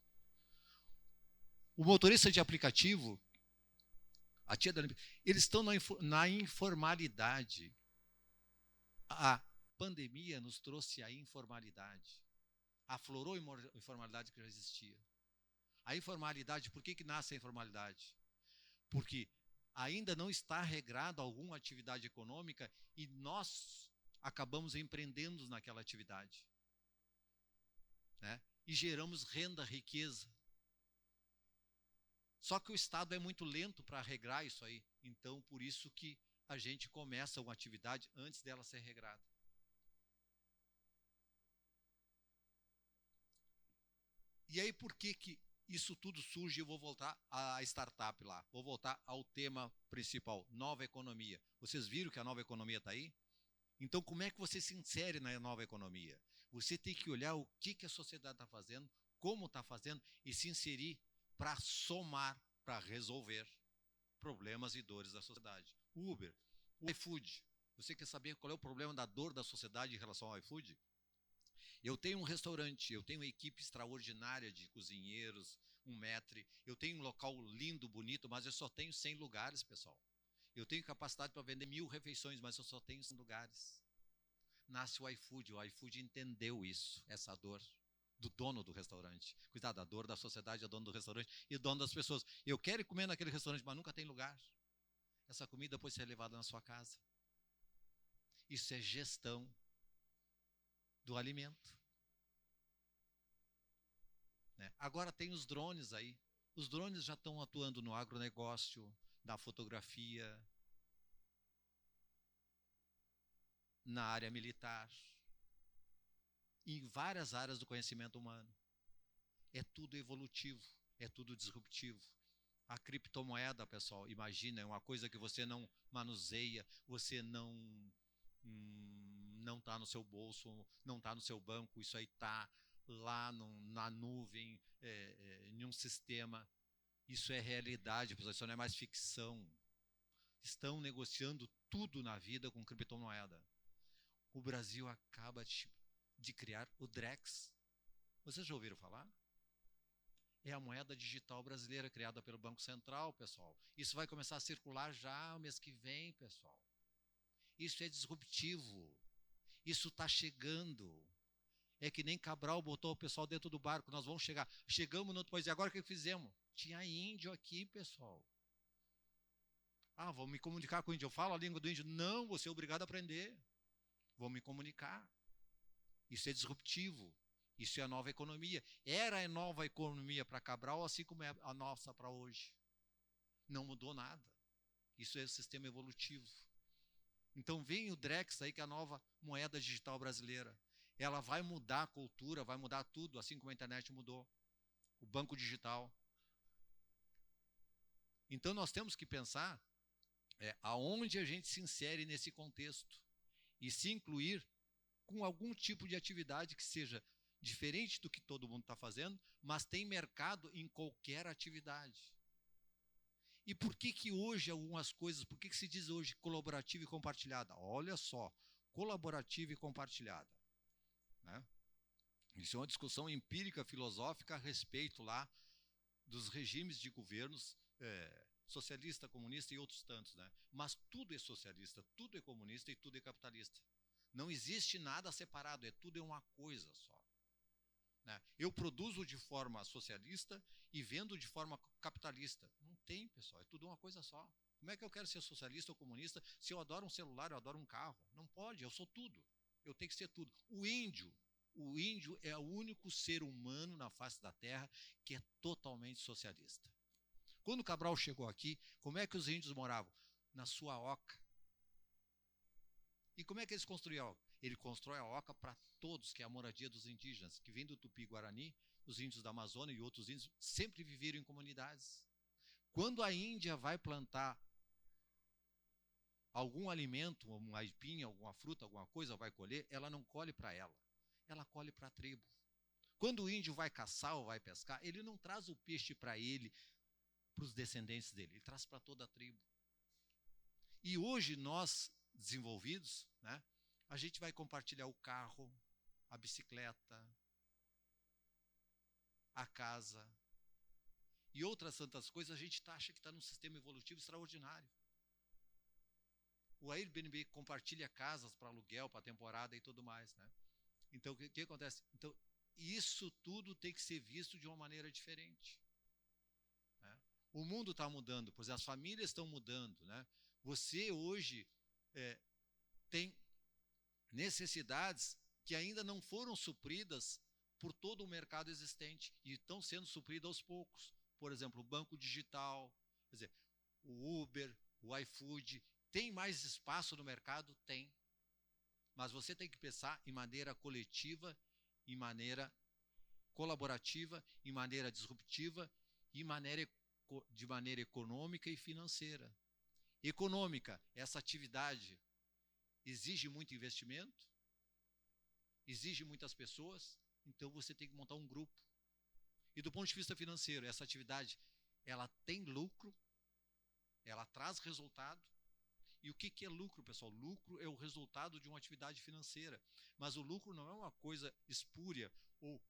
O motorista de aplicativo, a tia da eles estão na informalidade. A pandemia nos trouxe a informalidade. Aflorou a informalidade que já existia. A informalidade, por que nasce a informalidade? Porque ainda não está regrado alguma atividade econômica e nós acabamos empreendendo naquela atividade, né? E geramos renda, riqueza. Só que o Estado é muito lento para regrar isso aí. Então, por isso que a gente começa uma atividade antes dela ser regrada. E aí, por que isso tudo surge? Eu vou voltar à startup lá. Vou voltar ao tema principal, nova economia. Vocês viram que a nova economia está aí? Então, como é que você se insere na nova economia? Você tem que olhar o que a sociedade está fazendo, como está fazendo, e se inserir para somar, para resolver problemas e dores da sociedade. O Uber, o iFood, Você quer saber qual é o problema da dor da sociedade em relação ao iFood? Eu tenho um restaurante, eu tenho uma equipe extraordinária de cozinheiros, um maître, eu tenho um local lindo, bonito, mas eu só tenho 100 lugares, pessoal. Eu tenho capacidade para vender 1000 refeições, mas eu só tenho 100 lugares. Nasce o iFood entendeu isso, essa dor do dono do restaurante. Cuidado, a dor da sociedade é dono do restaurante e dono das pessoas. Eu quero ir comer naquele restaurante, mas nunca tem lugar. Essa comida pode ser levada na sua casa. Isso é gestão do alimento. Né? Agora tem os drones aí. Os drones já estão atuando no agronegócio, na fotografia, na área militar, em várias áreas do conhecimento humano. É tudo evolutivo, é tudo disruptivo. A criptomoeda, pessoal, imagina, é uma coisa que você não manuseia, você não está no seu bolso, não está no seu banco, isso aí está lá na nuvem, em um sistema. Isso é realidade, pessoal, isso não é mais ficção. Estão negociando tudo na vida com criptomoeda. O Brasil acaba de criar o Drex. Vocês já ouviram falar? É a moeda digital brasileira criada pelo Banco Central, pessoal. Isso vai começar a circular já o mês que vem, pessoal. Isso é disruptivo. Isso está chegando. É que nem Cabral botou o pessoal dentro do barco. Nós vamos chegar. Chegamos no outro país. E agora o que fizemos? Tinha índio aqui, pessoal. Vou me comunicar com o índio. Eu falo a língua do índio. Não, você é obrigado a aprender. Vou me comunicar. Isso é disruptivo. Isso é a nova economia. Era a nova economia para Cabral, assim como é a nossa para hoje. Não mudou nada. Isso é o sistema evolutivo. Então vem o Drex aí, que é a nova moeda digital brasileira. Ela vai mudar a cultura, vai mudar tudo, assim como a internet mudou. O banco digital. Então nós temos que pensar aonde a gente se insere nesse contexto. E se incluir com algum tipo de atividade que seja diferente do que todo mundo está fazendo, mas tem mercado em qualquer atividade. E por que hoje algumas coisas, por que se diz hoje colaborativa e compartilhada? Olha só, colaborativa e compartilhada. Né? Isso é uma discussão empírica, filosófica a respeito lá dos regimes de governos socialista, comunista e outros tantos. Né? Mas tudo é socialista, tudo é comunista e tudo é capitalista. Não existe nada separado, tudo é uma coisa só. Né? Eu produzo de forma socialista e vendo de forma capitalista. Não tem, pessoal, é tudo uma coisa só. Como é que eu quero ser socialista ou comunista se eu adoro um celular, eu adoro um carro? Não pode, eu sou tudo. Eu tenho que ser tudo. O índio é o único ser humano na face da Terra que é totalmente socialista. Quando Cabral chegou aqui, como é que os índios moravam? Na sua oca. E como é que eles construíam a oca? Ele constrói a oca para todos, que é a moradia dos indígenas, que vem do Tupi-Guarani, os índios da Amazônia e outros índios sempre viveram em comunidades. Quando a Índia vai plantar algum alimento, um aipim, alguma fruta, alguma coisa, vai colher, ela não colhe para ela colhe para a tribo. Quando o índio vai caçar ou vai pescar, ele não traz o peixe para ele, para os descendentes dele, ele traz para toda a tribo. E hoje nós, desenvolvidos, né, a gente vai compartilhar o carro, a bicicleta, a casa e outras tantas coisas. A gente acha que está num sistema evolutivo extraordinário. O Airbnb compartilha casas para aluguel, para temporada e tudo mais. Né? Então, o que acontece? Então, isso tudo tem que ser visto de uma maneira diferente. Né? O mundo está mudando, pois as famílias estão mudando. Né? Você hoje tem necessidades que ainda não foram supridas por todo o mercado existente e estão sendo supridas aos poucos. Por exemplo, o banco digital, quer dizer, o Uber, o iFood. Tem mais espaço no mercado? Tem. Mas você tem que pensar em maneira coletiva, em maneira colaborativa, em maneira disruptiva e de maneira econômica e financeira. Econômica, essa atividade exige muito investimento, exige muitas pessoas, então você tem que montar um grupo. E do ponto de vista financeiro, essa atividade, ela tem lucro, ela traz resultado E o que é lucro, pessoal? Lucro é o resultado de uma atividade financeira. Mas o lucro não é uma coisa espúria ou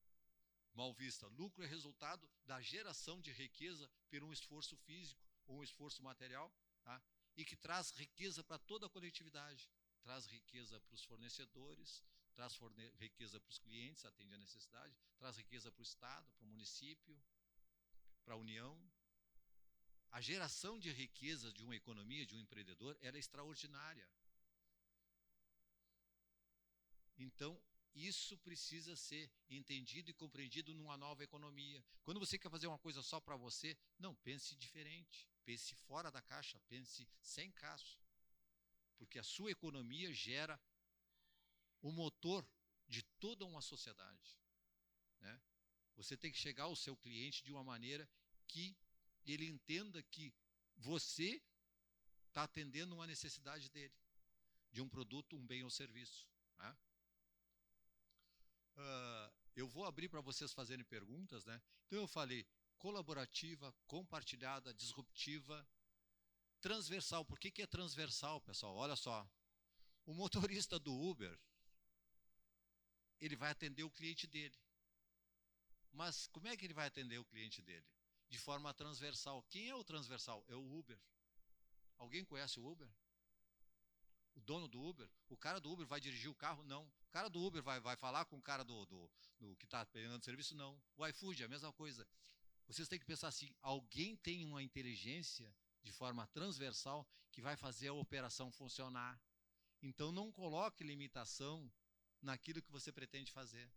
mal vista. Lucro é resultado da geração de riqueza por um esforço físico ou um esforço material, tá? E que traz riqueza para toda a coletividade. Traz riqueza para os fornecedores, traz riqueza para os clientes, atende a necessidade, traz riqueza para o Estado, para o município, para a União. A geração de riqueza de uma economia, de um empreendedor, ela é extraordinária. Então, isso precisa ser entendido e compreendido numa nova economia. Quando você quer fazer uma coisa só para você, não, pense diferente. Pense fora da caixa, pense sem caixa. Porque a sua economia gera o motor de toda uma sociedade, né? Você tem que chegar ao seu cliente de uma maneira que ele entenda que você está atendendo uma necessidade dele, de um produto, um bem ou serviço, né? Eu vou abrir para vocês fazerem perguntas, né? Então eu falei colaborativa, compartilhada, disruptiva, transversal. Por que é transversal, pessoal? Olha só, o motorista do Uber, ele vai atender o cliente dele. Mas como é que ele vai atender o cliente dele? De forma transversal. Quem é o transversal? É o Uber. Alguém conhece o Uber? O dono do Uber? O cara do Uber vai dirigir o carro? Não. O cara do Uber vai falar com o cara do que está pegando serviço? Não. O iFood é a mesma coisa. Vocês têm que pensar assim, alguém tem uma inteligência de forma transversal que vai fazer a operação funcionar. Então não coloque limitação naquilo que você pretende fazer.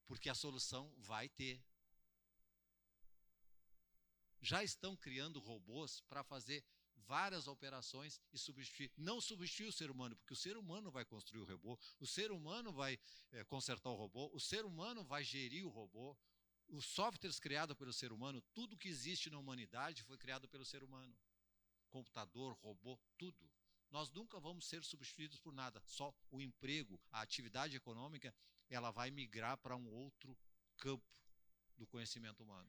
Porque a solução vai ter. Já estão criando robôs para fazer várias operações e substituir. Não substituir o ser humano, porque o ser humano vai construir o robô, o ser humano vai consertar o robô, o ser humano vai gerir o robô. Os softwares criados pelo ser humano, tudo que existe na humanidade foi criado pelo ser humano. Computador, robô, tudo. Nós nunca vamos ser substituídos por nada. Só o emprego, a atividade econômica, ela vai migrar para um outro campo do conhecimento humano.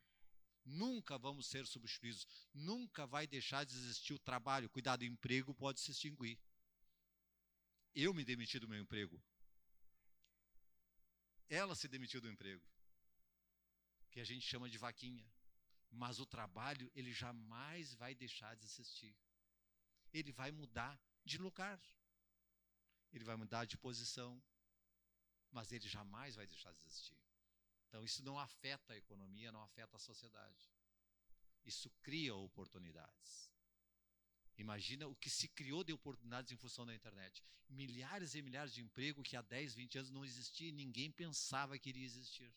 Nunca vamos ser substituídos. Nunca vai deixar de existir o trabalho. Cuidado, o emprego pode se extinguir. Eu me demiti do meu emprego. Ela se demitiu do emprego, que a gente chama de vaquinha. Mas o trabalho, ele jamais vai deixar de existir. Ele vai mudar de lugar. Ele vai mudar de posição. Mas ele jamais vai deixar de existir. Então, isso não afeta a economia, não afeta a sociedade. Isso cria oportunidades. Imagina o que se criou de oportunidades em função da internet. Milhares e milhares de empregos que há 10, 20 anos não existiam e ninguém pensava que iria existir.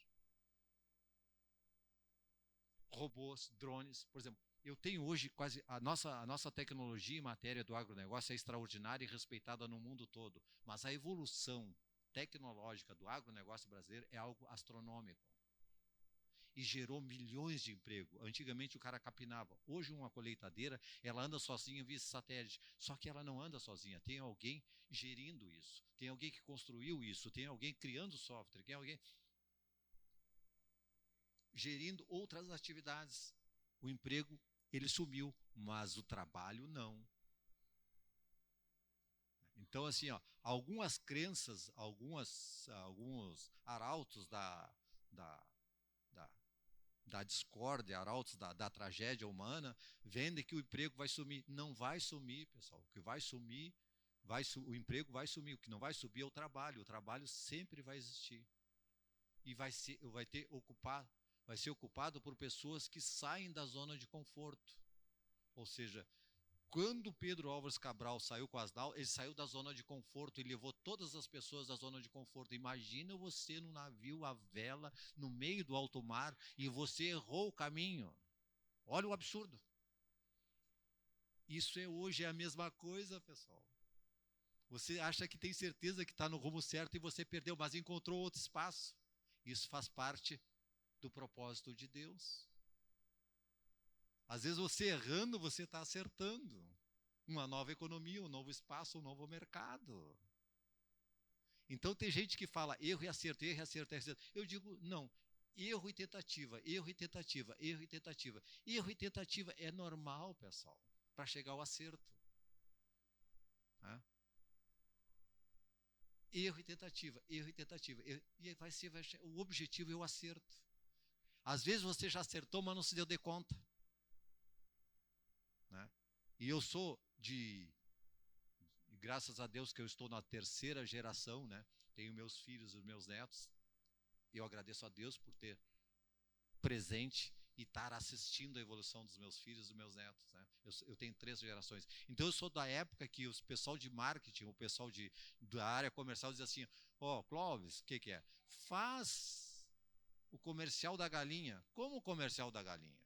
Robôs, drones, por exemplo. Eu tenho hoje quase... A nossa tecnologia em matéria do agronegócio é extraordinária e respeitada no mundo todo. Mas a evolução tecnológica do agronegócio brasileiro é algo astronômico. E gerou milhões de empregos. Antigamente o cara capinava. Hoje uma colheitadeira, ela anda sozinha via satélite. Só que ela não anda sozinha. Tem alguém gerindo isso. Tem alguém que construiu isso. Tem alguém criando software. Tem alguém gerindo outras atividades. O emprego, ele sumiu, mas o trabalho não. Então, assim, ó, algumas crenças, alguns arautos da discórdia, arautos da tragédia humana, vendem que o emprego vai sumir. Não vai sumir, pessoal. O que vai sumir, o emprego vai sumir. O que não vai subir é o trabalho. O trabalho sempre vai existir. E vai ser ocupado por pessoas que saem da zona de conforto. Ou seja, quando Pedro Álvares Cabral saiu com as naus, ele saiu da zona de conforto e levou todas as pessoas da zona de conforto. Imagina você num navio à vela, no meio do alto mar, e você errou o caminho. Olha o absurdo. Isso hoje é a mesma coisa, pessoal. Você acha que tem certeza que está no rumo certo e você perdeu, mas encontrou outro espaço. Isso faz parte do propósito de Deus. Às vezes você errando, você está acertando. Uma nova economia, um novo espaço, um novo mercado. Então tem gente que fala erro e acerto, erro e acerto, erro e acerto. Eu digo, não. Erro e tentativa, erro e tentativa, erro e tentativa. Erro e tentativa é normal, pessoal, para chegar ao acerto. Né? Erro e tentativa, erro e tentativa. E o objetivo é o acerto. Às vezes você já acertou, mas não se deu conta. Né? E eu sou graças a Deus que eu estou na 3ª geração, né? Tenho meus filhos e meus netos. Eu agradeço a Deus por ter presente e estar assistindo a evolução dos meus filhos e dos meus netos. Né? Eu tenho 3 gerações. Então eu sou da época que o pessoal de marketing, o pessoal da área comercial dizia assim, Clóvis, o que é? Faz o comercial da galinha. Como o comercial da galinha?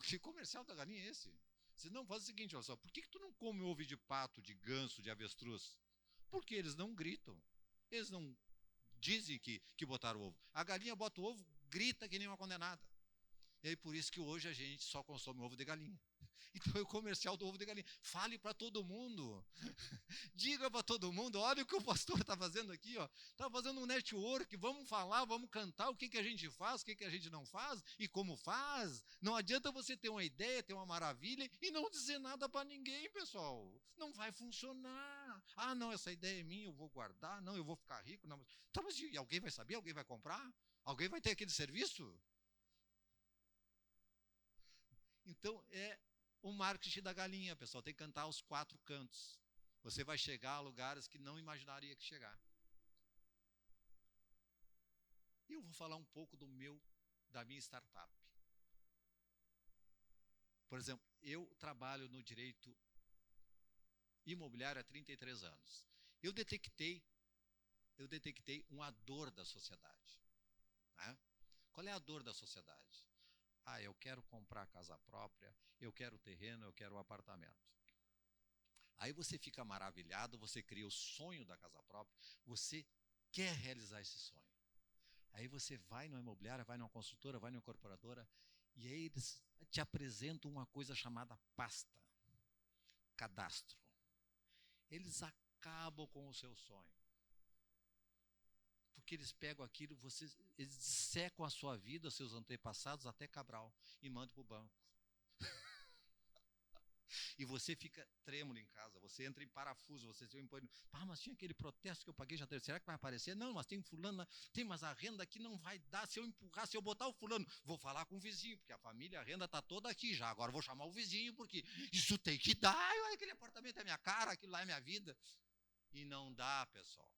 Que comercial da galinha é esse? Você não faz o seguinte, olha só, por que tu não come ovo de pato, de ganso, de avestruz? Porque eles não gritam. Eles não dizem que botaram ovo. A galinha bota o ovo, grita que nem uma condenada. E aí por isso que hoje a gente só consome ovo de galinha. Então é o comercial do ovo de galinha. Fale para todo mundo. Diga para todo mundo, olha o que o pastor está fazendo aqui. Está fazendo um network, vamos falar, vamos cantar o que a gente faz, o que a gente não faz e como faz. Não adianta você ter uma ideia, ter uma maravilha e não dizer nada para ninguém, pessoal. Não vai funcionar. Ah, não, essa ideia é minha, eu vou guardar, não, eu vou ficar rico. Não. Então, mas alguém vai saber? Alguém vai comprar? Alguém vai ter aquele serviço? Então, é o marketing da galinha, pessoal. Tem que cantar aos 4 cantos. Você vai chegar a lugares que não imaginaria que chegar. E eu vou falar um pouco da minha startup. Por exemplo, eu trabalho no direito imobiliário há 33 anos. Eu detectei uma dor da sociedade. Né? Qual é a dor da sociedade? Ah, eu quero comprar casa própria, eu quero terreno, eu quero apartamento. Aí você fica maravilhado, você cria o sonho da casa própria, você quer realizar esse sonho. Aí você vai numa imobiliária, vai numa construtora, vai numa incorporadora, e aí eles te apresentam uma coisa chamada pasta, cadastro. Eles acabam com o seu sonho. Porque eles pegam aquilo, eles dissecam a sua vida, seus antepassados, até Cabral, e mandam para o banco. E você fica trêmulo em casa, você entra em parafuso, você se impõe. Mas tinha aquele protesto que eu paguei já, será que vai aparecer? Não, mas tem fulano, mas a renda aqui não vai dar, se eu empurrar, se eu botar o fulano, vou falar com o vizinho, porque a família, a renda está toda aqui já, agora vou chamar o vizinho, porque isso tem que dar, aquele apartamento é minha cara, aquilo lá é minha vida. E não dá, pessoal.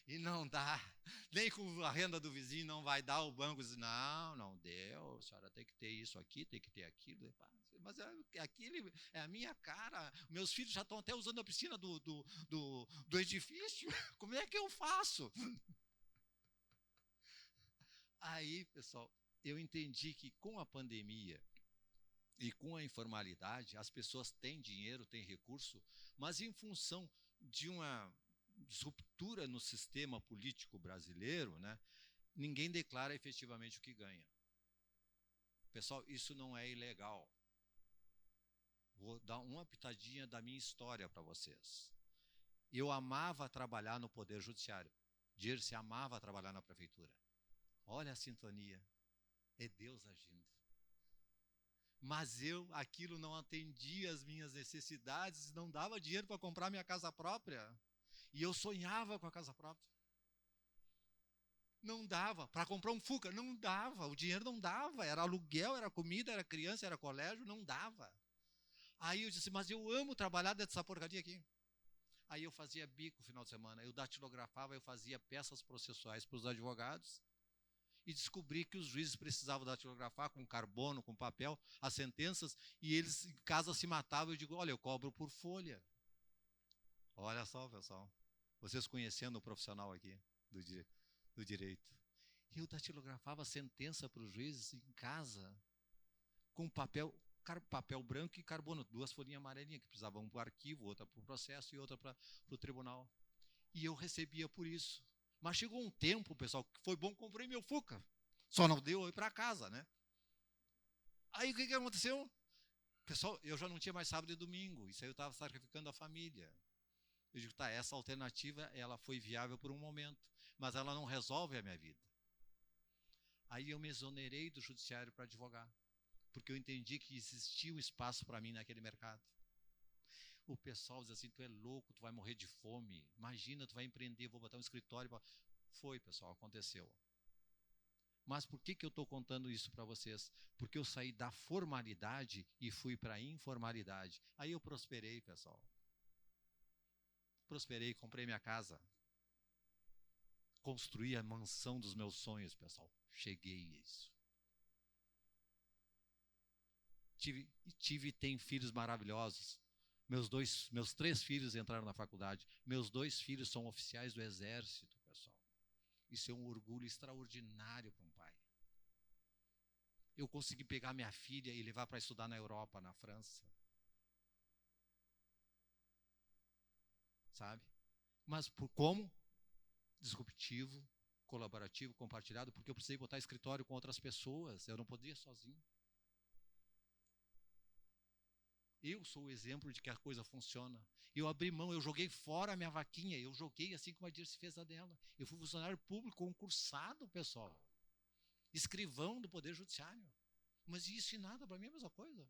E não dá, nem com a renda do vizinho não vai dar, o banco diz, não deu, a senhora tem que ter isso aqui, tem que ter aquilo, mas aquilo é a minha cara, meus filhos já estão até usando a piscina do edifício, como é que eu faço? Aí, pessoal, eu entendi que com a pandemia e com a informalidade, as pessoas têm dinheiro, têm recurso, mas em função de uma ruptura no sistema político brasileiro, né, ninguém declara efetivamente o que ganha. Pessoal, isso não é ilegal. Vou dar uma pitadinha da minha história para vocês. Eu amava trabalhar no Poder Judiciário. Dirce amava trabalhar na prefeitura. Olha a sintonia. É Deus agindo. Mas aquilo não atendia às minhas necessidades, não dava dinheiro para comprar minha casa própria. E eu sonhava com a casa própria. Não dava. Para comprar um Fuca, não dava. O dinheiro não dava. Era aluguel, era comida, era criança, era colégio, não dava. Aí eu disse, mas eu amo trabalhar dessa porcaria aqui. Aí eu fazia bico no final de semana. Eu datilografava, eu fazia peças processuais para os advogados. E descobri que os juízes precisavam datilografar com carbono, com papel, as sentenças. E eles em casa se matavam. Eu digo, olha, eu cobro por folha. Olha só, pessoal. Vocês conhecendo o profissional aqui do direito. Eu datilografava sentença para os juízes em casa, com papel branco e carbono, 2 folhinhas amarelinhas, que precisavam para o arquivo, outra para o processo e outra para o tribunal. E eu recebia por isso. Mas chegou um tempo, pessoal, que foi bom, comprei meu Fuca. Só não deu eu ir para casa, né? Aí o que aconteceu? Pessoal, eu já não tinha mais sábado e domingo. Isso aí eu estava sacrificando a família. Eu digo, tá, essa alternativa ela foi viável por um momento, mas ela não resolve a minha vida. Aí eu me exonerei do judiciário para advogar. porque eu entendi que existia um espaço para mim naquele mercado. O pessoal diz assim, tu é louco, tu vai morrer de fome, imagina, tu vai empreender, vou botar um escritório. Foi, pessoal, aconteceu. Mas por que eu estou contando isso para vocês? Porque eu saí da formalidade e fui para a informalidade. Aí eu prosperei, pessoal. Prosperei, comprei minha casa. Construí a mansão dos meus sonhos, pessoal. Cheguei a isso. Tenho filhos maravilhosos. Meus 3 filhos entraram na faculdade. Meus 2 filhos são oficiais do exército, pessoal. Isso é um orgulho extraordinário para um pai. Eu consegui pegar minha filha e levar para estudar na Europa, na França. Sabe? Mas por como? Disruptivo, colaborativo, compartilhado, porque eu precisei botar escritório com outras pessoas. Eu não podia sozinho. Eu sou o exemplo de que a coisa funciona. Eu abri mão, eu joguei fora a minha vaquinha, eu joguei assim como a Dirce fez a dela. Eu fui funcionário público concursado, pessoal. Escrivão do Poder Judiciário. Mas isso e nada, para mim é a mesma coisa.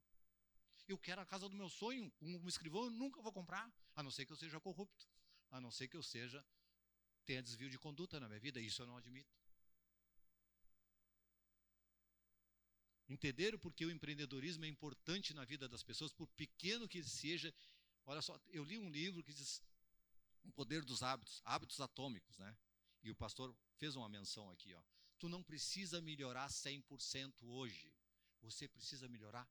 Eu quero a casa do meu sonho, um escrivão eu nunca vou comprar, a não ser que eu seja corrupto, a não ser que eu tenha desvio de conduta na minha vida, isso eu não admito. Entenderam porque o empreendedorismo é importante na vida das pessoas, por pequeno que ele seja. Olha só, eu li um livro que diz O Poder dos Hábitos, Hábitos Atômicos, né? E o pastor fez uma menção aqui, ó. Tu não precisa melhorar 100% hoje, você precisa melhorar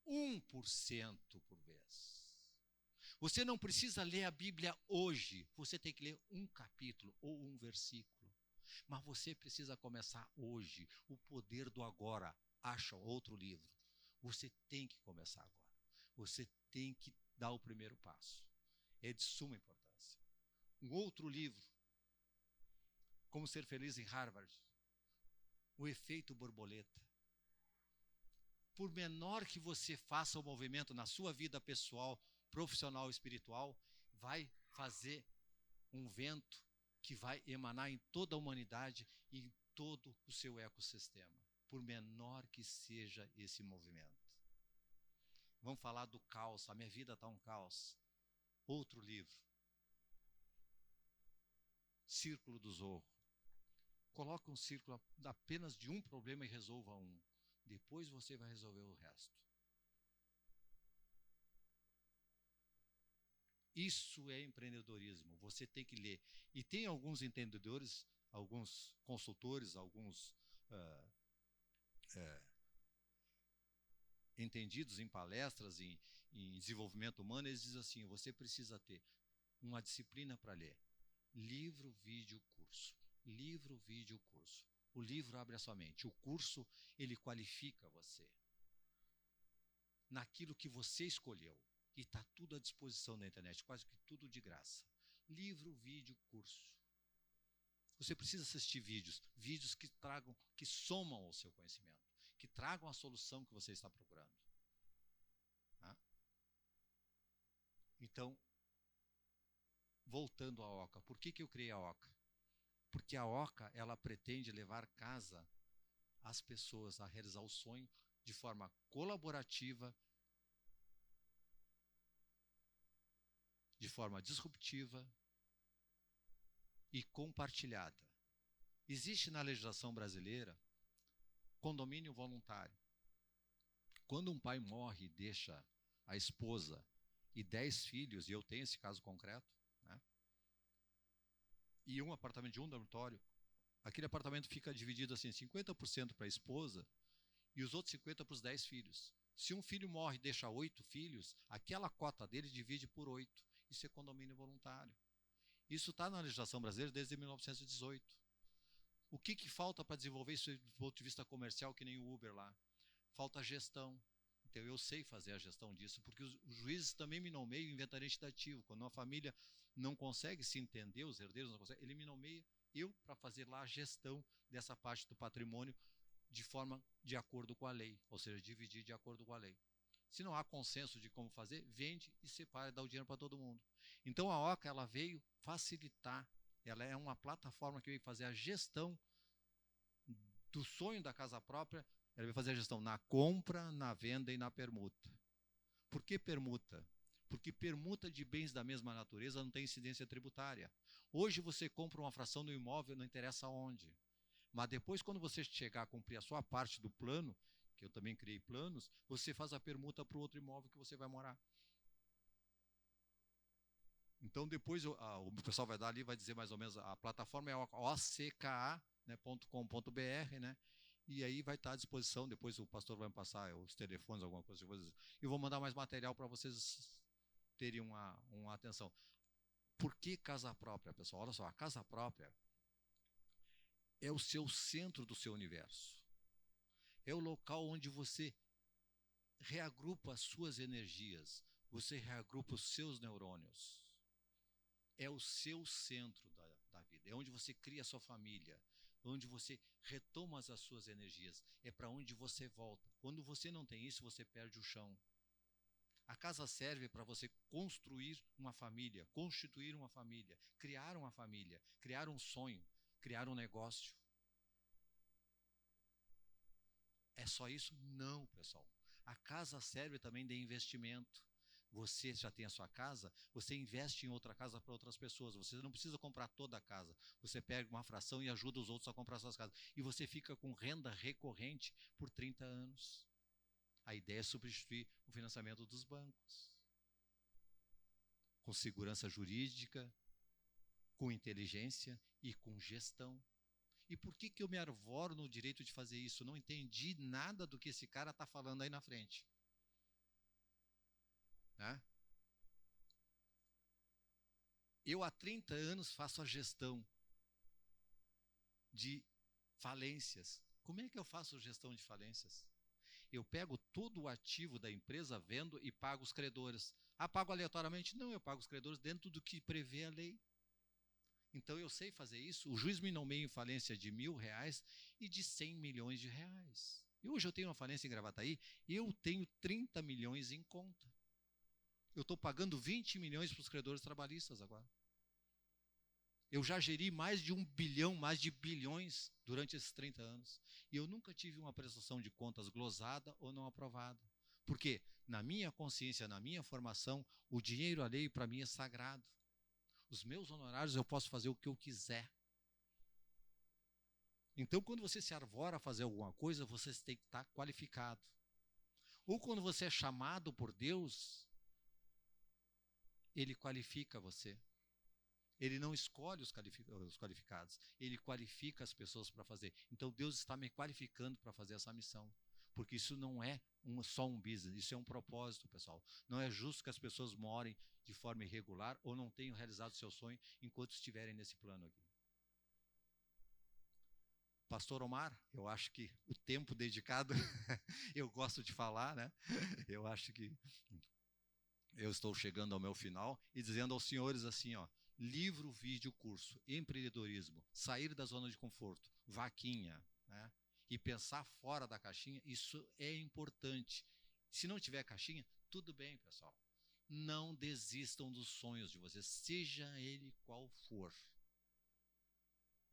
1% por vez. Você não precisa ler a Bíblia hoje, você tem que ler um capítulo ou um versículo. Mas você precisa começar hoje, o poder do agora. Acha outro livro. Você tem que começar agora. Você tem que dar o primeiro passo. É de suma importância. Um outro livro, Como Ser Feliz em Harvard, O Efeito Borboleta. Por menor que você faça o movimento na sua vida pessoal, profissional, espiritual, vai fazer um vento que vai emanar em toda a humanidade e em todo o seu ecossistema. Por menor que seja esse movimento. Vamos falar do caos. A minha vida está um caos. Outro livro. Círculo do Zorro. Coloque um círculo apenas de um problema e resolva um. Depois você vai resolver o resto. Isso é empreendedorismo. Você tem que ler. E tem alguns entendedores, alguns consultores, alguns entendidos em palestras, em desenvolvimento humano, eles dizem assim, você precisa ter uma disciplina para ler. Livro, vídeo, curso. Livro, vídeo, curso. O livro abre a sua mente. O curso, ele qualifica você naquilo que você escolheu. E está tudo à disposição na internet, quase que tudo de graça. Livro, vídeo, curso. Você precisa assistir vídeos que somam ao seu conhecimento, que tragam a solução que você está procurando. Tá? Então, voltando à OCA, por que eu criei a OCA? Porque a OCA, ela pretende levar casa as pessoas a realizar o sonho de forma colaborativa, de forma disruptiva e compartilhada. Existe na legislação brasileira condomínio voluntário. Quando um pai morre e deixa a esposa e 10 filhos, e eu tenho esse caso concreto, né? E um apartamento de um dormitório, aquele apartamento fica dividido assim, 50% para a esposa e os outros 50% para os 10 filhos. Se um filho morre e deixa 8 filhos, aquela cota dele divide por 8. Isso é condomínio voluntário. Isso está na legislação brasileira desde 1918. O que falta para desenvolver isso do ponto de vista comercial, que nem o Uber lá? Falta gestão. Então eu sei fazer a gestão disso, porque os juízes também me nomeiam inventariante dativo. Quando uma família não consegue se entender, os herdeiros não conseguem, ele me nomeia eu para fazer lá a gestão dessa parte do patrimônio de forma de acordo com a lei, ou seja, dividir de acordo com a lei. Se não há consenso de como fazer, vende e separa, dá o dinheiro para todo mundo. Então a OCA, ela veio facilitar, ela é uma plataforma que veio fazer a gestão do sonho da casa própria Ela vai fazer a gestão na compra, na venda e na permuta. Por que permuta? Porque permuta de bens da mesma natureza não tem incidência tributária. Hoje você compra uma fração do imóvel, não interessa onde. Mas depois, quando você chegar a cumprir a sua parte do plano, que eu também criei planos, você faz a permuta para o outro imóvel que você vai morar. Então, depois o pessoal vai dar ali, vai dizer mais ou menos, a plataforma é ocka.com.br, né? E aí vai estar à disposição, depois o pastor vai me passar os telefones, alguma coisa, e vou mandar mais material para vocês terem uma atenção. Por que casa própria, pessoal? Olha só, a casa própria é o seu centro do seu universo. É o local onde você reagrupa as suas energias, você reagrupa os seus neurônios. É o seu centro da vida, é onde você cria a sua família, onde você retoma as suas energias, é para onde você volta. Quando você não tem isso, você perde o chão. A casa serve para você construir uma família, constituir uma família, criar uma família, criar um sonho, criar um negócio. É só isso? Não, pessoal. A casa serve também de investimento. Você já tem a sua casa, você investe em outra casa para outras pessoas. Você não precisa comprar toda a casa. Você pega uma fração e ajuda os outros a comprar suas casas. E você fica com renda recorrente por 30 anos. A ideia é substituir o financiamento dos bancos. Com segurança jurídica, com inteligência e com gestão. E por que eu me arvoro no direito de fazer isso? Não entendi nada do que esse cara está falando aí na frente. Né? Eu há 30 anos faço a gestão de falências. Como é que eu faço gestão de falências? Eu pego todo o ativo da empresa, vendo e pago os credores. Ah, pago aleatoriamente? Não, eu pago os credores dentro do que prevê a lei. Então eu sei fazer isso. O juiz me nomeia em falência de R$1.000 e de R$100 milhões. E hoje eu tenho uma falência em Gravataí e eu tenho 30 milhões em conta. Eu estou pagando 20 milhões para os credores trabalhistas agora. Eu já geri mais de 1 bilhão, mais de bilhões durante esses 30 anos. E eu nunca tive uma prestação de contas glosada ou não aprovada. Porque na minha consciência, na minha formação, o dinheiro alheio para mim é sagrado. Os meus honorários eu posso fazer o que eu quiser. Então, quando você se arvora a fazer alguma coisa, você tem que estar qualificado. Ou quando você é chamado por Deus, Ele qualifica você. Ele não escolhe os qualificados, Ele qualifica as pessoas para fazer. Então, Deus está me qualificando para fazer essa missão. Porque isso não é só um business, isso é um propósito, pessoal. Não é justo que as pessoas morem de forma irregular ou não tenham realizado seu sonho enquanto estiverem nesse plano aqui. Pastor Omar, eu acho que o tempo dedicado, eu gosto de falar, né? Eu acho que eu estou chegando ao meu final e dizendo aos senhores assim, ó, livro, vídeo, curso, empreendedorismo, sair da zona de conforto, vaquinha, né? E pensar fora da caixinha, isso é importante. Se não tiver caixinha, tudo bem, pessoal. Não desistam dos sonhos de vocês, seja ele qual for.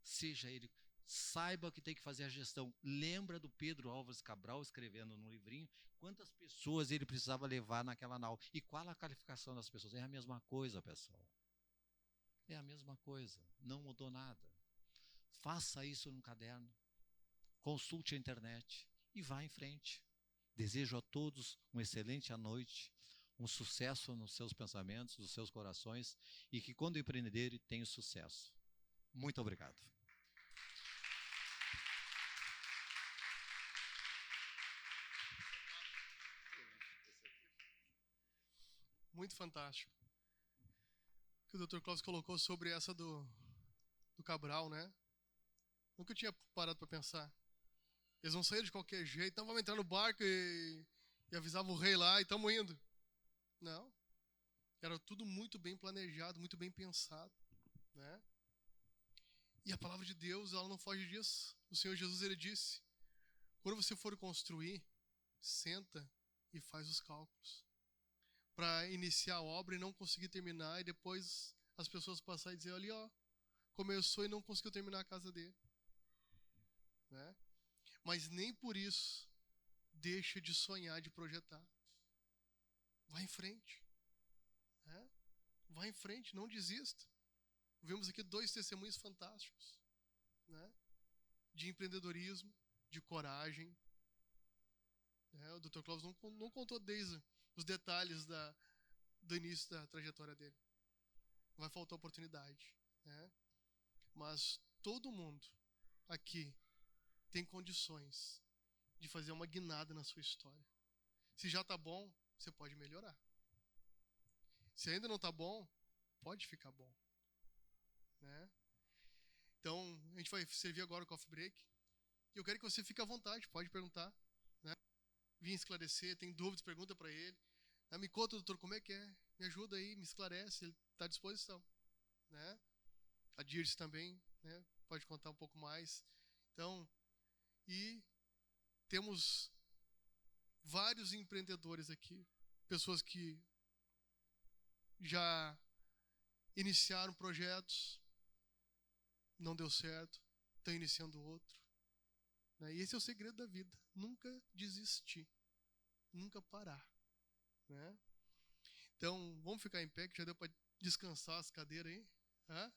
Seja ele, saiba que tem que fazer a gestão. Lembra do Pedro Álvares Cabral escrevendo no livrinho quantas pessoas ele precisava levar naquela nau. E qual a qualificação das pessoas? É a mesma coisa, pessoal. É a mesma coisa. Não mudou nada. Faça isso no caderno. Consulte a internet e vá em frente. Desejo a todos uma excelente noite, um sucesso nos seus pensamentos, nos seus corações e que quando empreenderem tenham sucesso. Muito obrigado. Muito fantástico. O que o Dr. Klaus colocou sobre essa do Cabral, né? Nunca tinha parado para pensar. Eles vão sair de qualquer jeito, então vamos entrar no barco e avisava o rei lá e estamos indo. Não. Era tudo muito bem planejado, muito bem pensado, né? E a palavra de Deus, ela não foge disso. O Senhor Jesus, ele disse, quando você for construir, senta e faz os cálculos. Para iniciar a obra e não conseguir terminar, e depois as pessoas passarem e dizer, ali ó, começou e não conseguiu terminar a casa dele. Né? Mas nem por isso deixa de sonhar, de projetar. Vai em frente. Né? Vai em frente, não desista. Vemos aqui 2 testemunhos fantásticos, né? De empreendedorismo, de coragem. O Dr. Clóvis não contou desde os detalhes do início da trajetória dele. Vai faltar oportunidade. Né? Mas todo mundo aqui tem condições de fazer uma guinada na sua história. Se já está bom, você pode melhorar. Se ainda não está bom, pode ficar bom. Né? Então, a gente vai servir agora o coffee break. E eu quero que você fique à vontade, pode perguntar. Né? Vim esclarecer, tem dúvidas, pergunta para ele. Me conta, doutor, como é que é? Me ajuda aí, me esclarece, ele está à disposição. Né? A Dirce também, né? Pode contar um pouco mais. Então, e temos vários empreendedores aqui, pessoas que já iniciaram projetos, não deu certo, estão iniciando outro. Né? E esse é o segredo da vida, nunca desistir, nunca parar. Né? Então, vamos ficar em pé, que já deu para descansar as cadeiras aí. Hã?